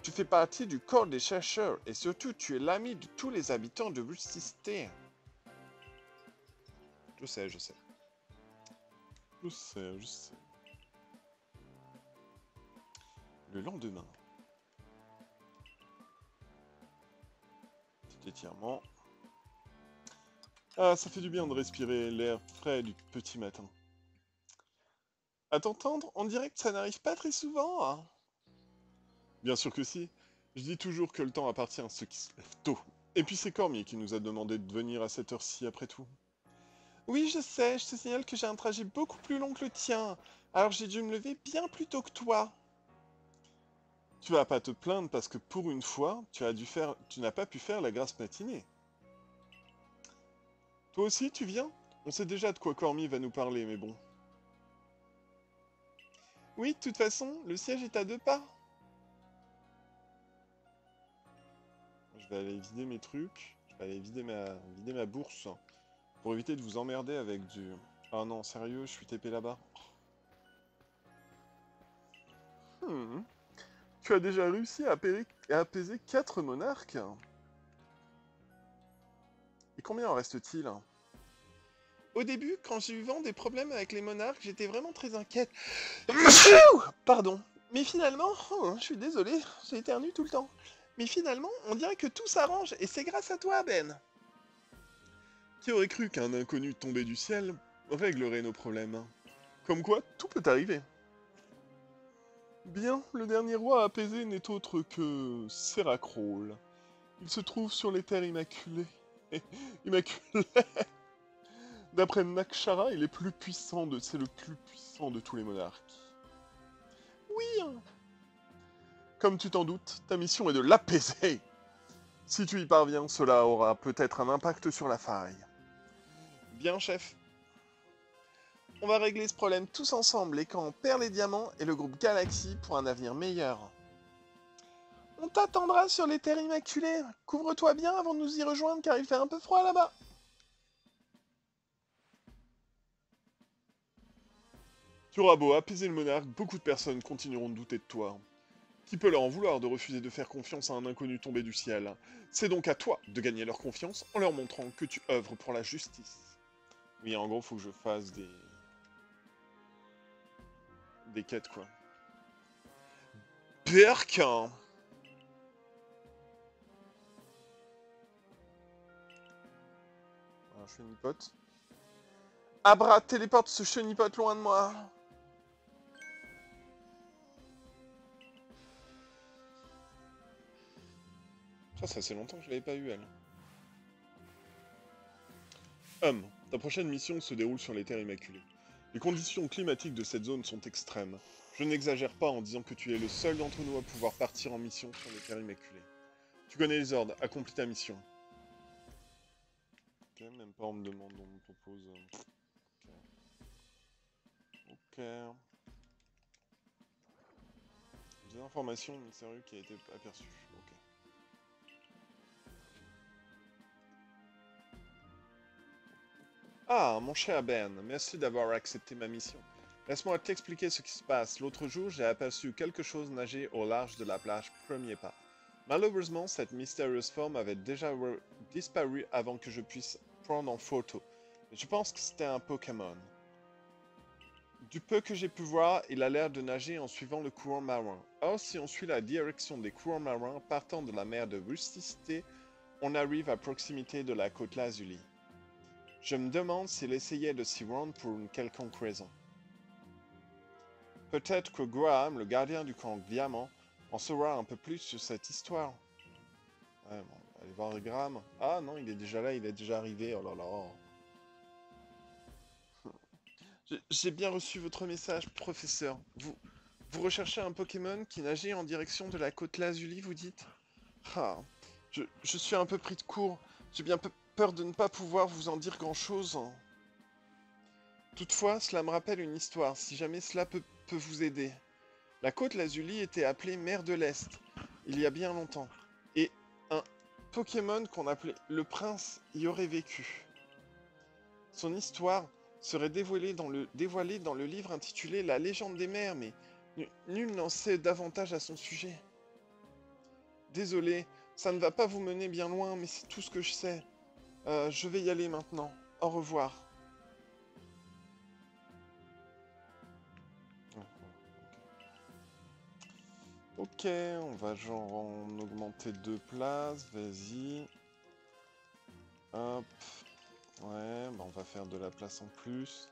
tu fais partie du corps des chercheurs et surtout tu es l'ami de tous les habitants de Rusticité. Je sais, je sais. Je sais, je sais. Le lendemain. Petit étirement. Ah, ça fait du bien de respirer l'air frais du petit matin. À t'entendre, on dirait que ça n'arrive pas très souvent. Hein. Bien sûr que si. Je dis toujours que le temps appartient à ceux qui se lèvent tôt. Et puis c'est Cormier qui nous a demandé de venir à cette heure-ci après tout. Oui, je sais, je te signale que j'ai un trajet beaucoup plus long que le tien. Alors j'ai dû me lever bien plus tôt que toi. Tu vas pas te plaindre parce que pour une fois, tu n'as pas pu faire la grasse matinée. Toi aussi, tu viens? On sait déjà de quoi Cormier va nous parler, mais bon. Oui, de toute façon, le siège est à 2 pas. Je vais aller vider mes trucs. Je vais aller vider ma bourse. Pour éviter de vous emmerder avec du... Ah non, sérieux, je suis TP là-bas. Hmm. Tu as déjà réussi à apaiser 4 monarques? Et combien en reste-t-il? Au début, quand j'ai eu vent des problèmes avec les monarques, j'étais vraiment très inquiète. Pardon. Mais finalement, oh, je suis désolé, j'ai éternué tout le temps. Mais finalement, on dirait que tout s'arrange et c'est grâce à toi, Ben. Qui aurait cru qu'un inconnu tombé du ciel réglerait nos problèmes? Comme quoi, tout peut arriver. Bien, le dernier roi apaisé n'est autre que Seracrol. Il se trouve sur les terres immaculées. Immaculées. D'après Nakshara, c'est le plus puissant de tous les monarques. Oui. Comme tu t'en doutes, ta mission est de l'apaiser. Si tu y parviens, cela aura peut-être un impact sur la faille. Bien, chef. On va régler ce problème tous ensemble, les camps Perle et Diamant et le groupe Galaxy pour un avenir meilleur. On t'attendra sur les terres immaculées. Couvre-toi bien avant de nous y rejoindre car il fait un peu froid là-bas. Tu auras beau apaiser le monarque, beaucoup de personnes continueront de douter de toi. Qui peut leur en vouloir de refuser de faire confiance à un inconnu tombé du ciel? C'est donc à toi de gagner leur confiance en leur montrant que tu œuvres pour la justice. Oui, en gros, faut que je fasse des quêtes, quoi. Perquin. Alors, je fais une pote. Abra, téléporte ce chenipote loin de moi. Ça fait longtemps que je l'avais pas eu, elle. Ta prochaine mission se déroule sur les Terres Immaculées. Les conditions climatiques de cette zone sont extrêmes. Je n'exagère pas en disant que tu es le seul d'entre nous à pouvoir partir en mission sur les Terres Immaculées. Tu connais les ordres, accomplis ta mission. Ok, même pas on me demande, on me propose... Ok. Des informations mystérieuses qui a été aperçue. Ok. Ah, mon cher Ben, merci d'avoir accepté ma mission. Laisse-moi t'expliquer ce qui se passe. L'autre jour, j'ai aperçu quelque chose nager au large de la plage Premier Pas. Malheureusement, cette mystérieuse forme avait déjà disparu avant que je puisse prendre en photo. Mais je pense que c'était un Pokémon. Du peu que j'ai pu voir, il a l'air de nager en suivant le courant marin. Or, si on suit la direction des courants marins partant de la mer de Rusticité, on arrive à proximité de la côte Lazuli. Je me demande s'il essayait de s'y rendre pour une quelconque raison. Peut-être que Graham, le gardien du camp Diamant, en saura un peu plus sur cette histoire. Ouais, bon, allez voir Graham. Ah non, il est déjà là, il est déjà arrivé, oh là là. J'ai bien reçu votre message, professeur. Vous recherchez un Pokémon qui nageait en direction de la côte Lazuli, vous dites? Ah, je suis un peu pris de court. J'ai bien peur de ne pas pouvoir vous en dire grand-chose. Toutefois, cela me rappelle une histoire, si jamais cela peut vous aider. La côte Lazuli était appelée Mer de l'Est, il y a bien longtemps. Et un Pokémon qu'on appelait le Prince y aurait vécu. Son histoire serait dévoilée dans le livre intitulé La légende des mers, mais nul n'en sait davantage à son sujet. Désolé, ça ne va pas vous mener bien loin, mais c'est tout ce que je sais. Je vais y aller maintenant. Au revoir. Ok, on va genre en augmenter 2 places, vas-y. Hop. Ouais, bah on va faire de la place en plus.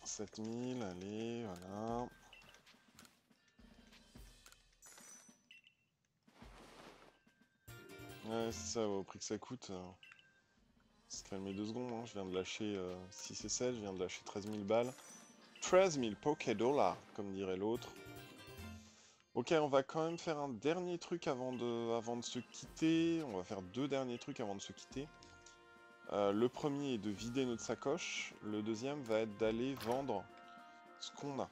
7000, allez, voilà. Ouais, c'est ça, au prix que ça coûte. Se calmer 2 secondes, hein. Je viens de lâcher 6 et 7, je viens de lâcher 13 000 balles. 13 000 Poké-Dollars, comme dirait l'autre. Ok, on va quand même faire un dernier truc avant de se quitter. On va faire 2 derniers trucs avant de se quitter. Le premier est de vider notre sacoche. Le deuxième va être d'aller vendre ce qu'on a.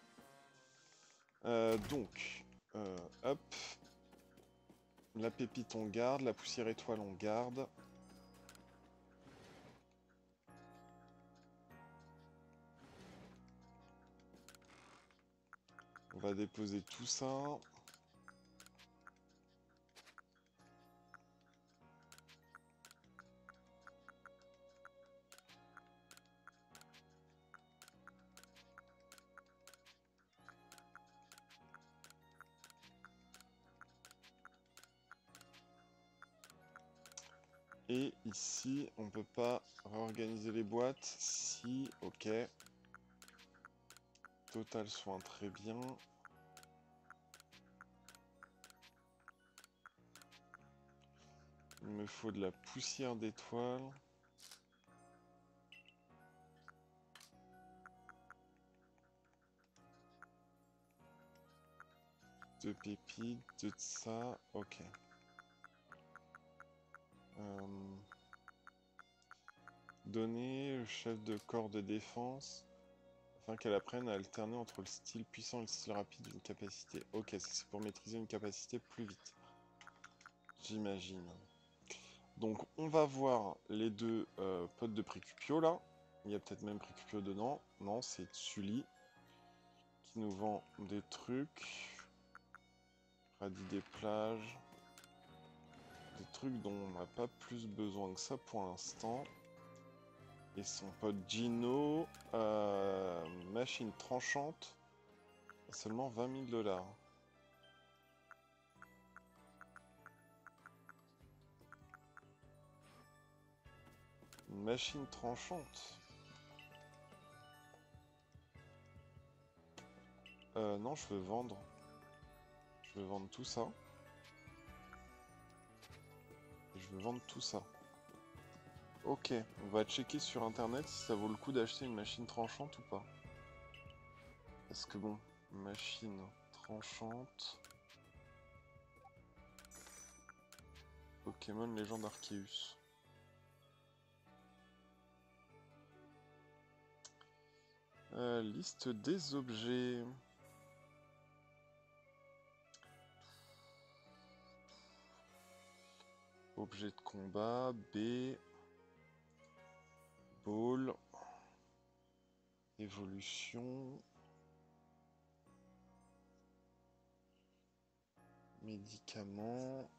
Hop. La pépite on garde, la poussière étoile on garde. On va déposer tout ça. Et ici, on peut pas réorganiser les boîtes. Si, ok. Total soin, très bien. Il me faut de la poussière d'étoile. De pépites, de ça, ok. Donner le chef de corps de défense afin qu'elle apprenne à alterner entre le style puissant et le style rapide d'une capacité. Ok, ça c'est pour maîtriser une capacité plus vite. J'imagine. Donc on va voir les 2 potes de Précupio là. Il y a peut-être même Précupio dedans. Non, c'est Tsuli qui nous vend des trucs. Radis des plages. Des trucs dont on n'a pas plus besoin que ça pour l'instant. Et son pote Gino, machine tranchante, à seulement 20 000 dollars. Une machine tranchante. Non, je veux vendre. Je veux vendre tout ça. Et je veux vendre tout ça. Ok, on va checker sur internet si ça vaut le coup d'acheter une machine tranchante ou pas. Parce que bon, machine tranchante. Pokémon Légende Arceus. Liste des objets. Objet de combat, B. Ball. Évolution. Médicaments.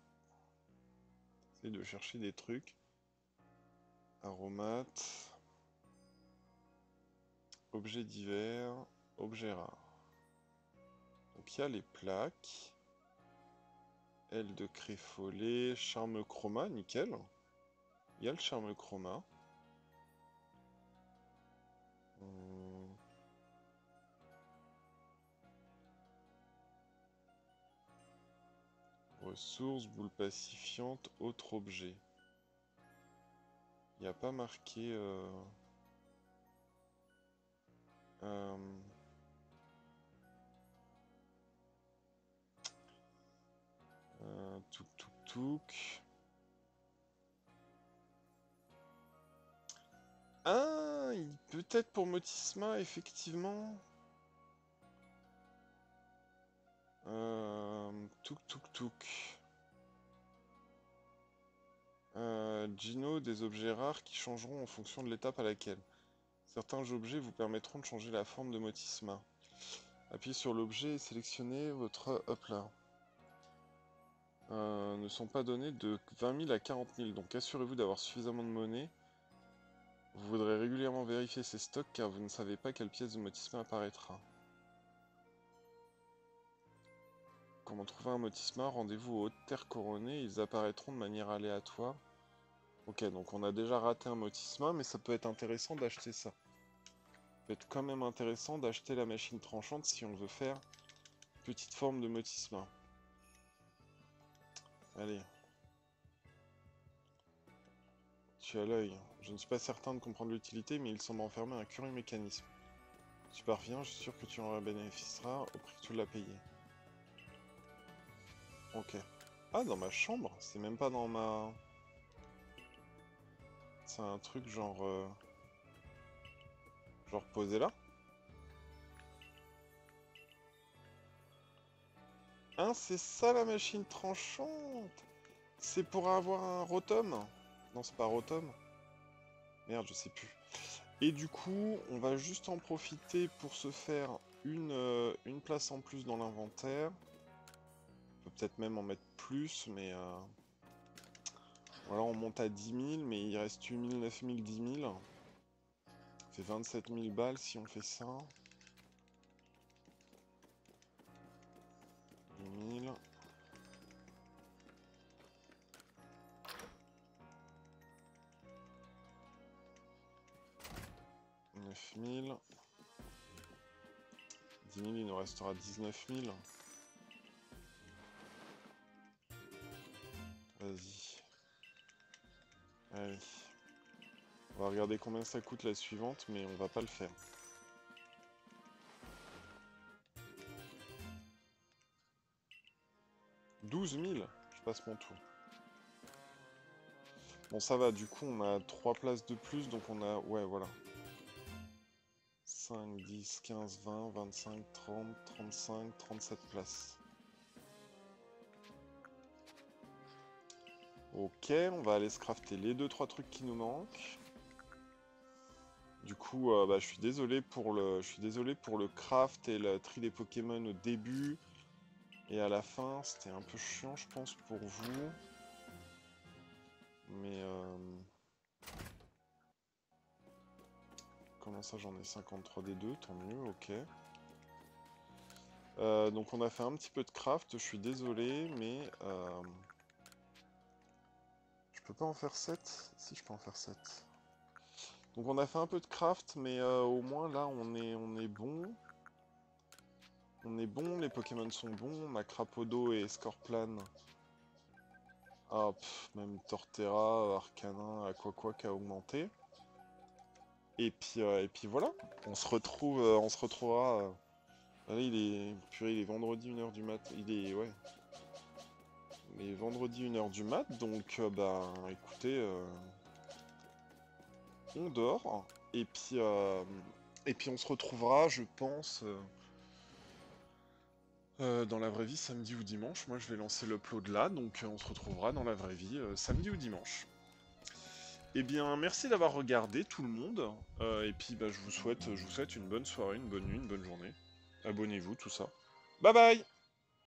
J'essaie de chercher des trucs. Aromates. Objets divers. Objets rares. Donc il y a les plaques. Aile de créfollet. Charme chroma, nickel. Il y a le charme chroma. Ressources, boule pacifiante, autre objet. Il n'y a pas marqué... Touk touk touk. Ah, peut-être pour Motisma, effectivement. Touk touk touk. Gino, des objets rares qui changeront en fonction de l'étape à laquelle. Certains objets vous permettront de changer la forme de Motisma. Appuyez sur l'objet et sélectionnez votre upla. Ne sont pas donnés de 20 000 à 40 000, donc assurez-vous d'avoir suffisamment de monnaie. Vous voudrez régulièrement vérifier ces stocks car vous ne savez pas quelle pièce de Motisma apparaîtra. Comment trouver un Motisma? Rendez-vous aux Hautes Terres Couronnées, ils apparaîtront de manière aléatoire. Ok, donc on a déjà raté un Motisma, mais ça peut être intéressant d'acheter ça. Ça peut être quand même intéressant d'acheter la machine tranchante si on veut faire petite forme de Motisma. Allez. Tu as l'œil. Je ne suis pas certain de comprendre l'utilité, mais il semble enfermer un curieux mécanisme. Tu parviens, je suis sûr que tu en bénéficieras au prix que tu l'as payé. Ok. Ah, dans ma chambre? C'est même pas dans ma... C'est un truc genre... Genre posé là? Hein, c'est ça la machine tranchante? C'est pour avoir un Rotom? Non, c'est pas Rotom. Merde, je sais plus. Et du coup, on va juste en profiter pour se faire une place en plus dans l'inventaire. On peut peut-être même en mettre plus, mais... Voilà, on monte à 10 000, mais il reste 8 000, 9 000, 10 000. Ça fait 27 000 balles si on fait ça. 10 000. 9 000. 10 000, il nous restera 19 000. Vas-y. Allez. On va regarder combien ça coûte la suivante, mais on va pas le faire. « 12 000 ! Je passe mon tour. Bon, ça va, du coup, on a 3 places de plus, donc on a... Ouais, voilà. 5, 10, 15, 20, 25, 30, 35, 37 places. Ok, on va aller se crafter les 2-3 trucs qui nous manquent. Du coup, bah, je suis désolé pour le craft et le tri des Pokémon au début. Et à la fin, c'était un peu chiant, je pense, pour vous. Mais... Comment ça, j'en ai 53 des deux, tant mieux, ok. Donc on a fait un petit peu de craft, je suis désolé, mais... Je peux pas en faire 7? Si, je peux en faire 7. Donc on a fait un peu de craft, mais au moins là on est bon. On est bon, les Pokémon sont bons, on a Crapodo et Scorplan. Ah, même Torterra, Arcanin, Aquaquack a augmenté. Et puis voilà, on se retrouvera. Là, purée, il est vendredi 1h du mat. Ouais. Il est vendredi 1h du mat, donc bah écoutez, on dort. Et puis on se retrouvera, je pense, dans la vraie vie samedi ou dimanche. Moi je vais lancer l'upload là, donc on se retrouvera dans la vraie vie samedi ou dimanche. Eh bien, merci d'avoir regardé tout le monde. Et puis, bah, je vous souhaite une bonne soirée, une bonne nuit, une bonne journée. Abonnez-vous, tout ça. Bye bye!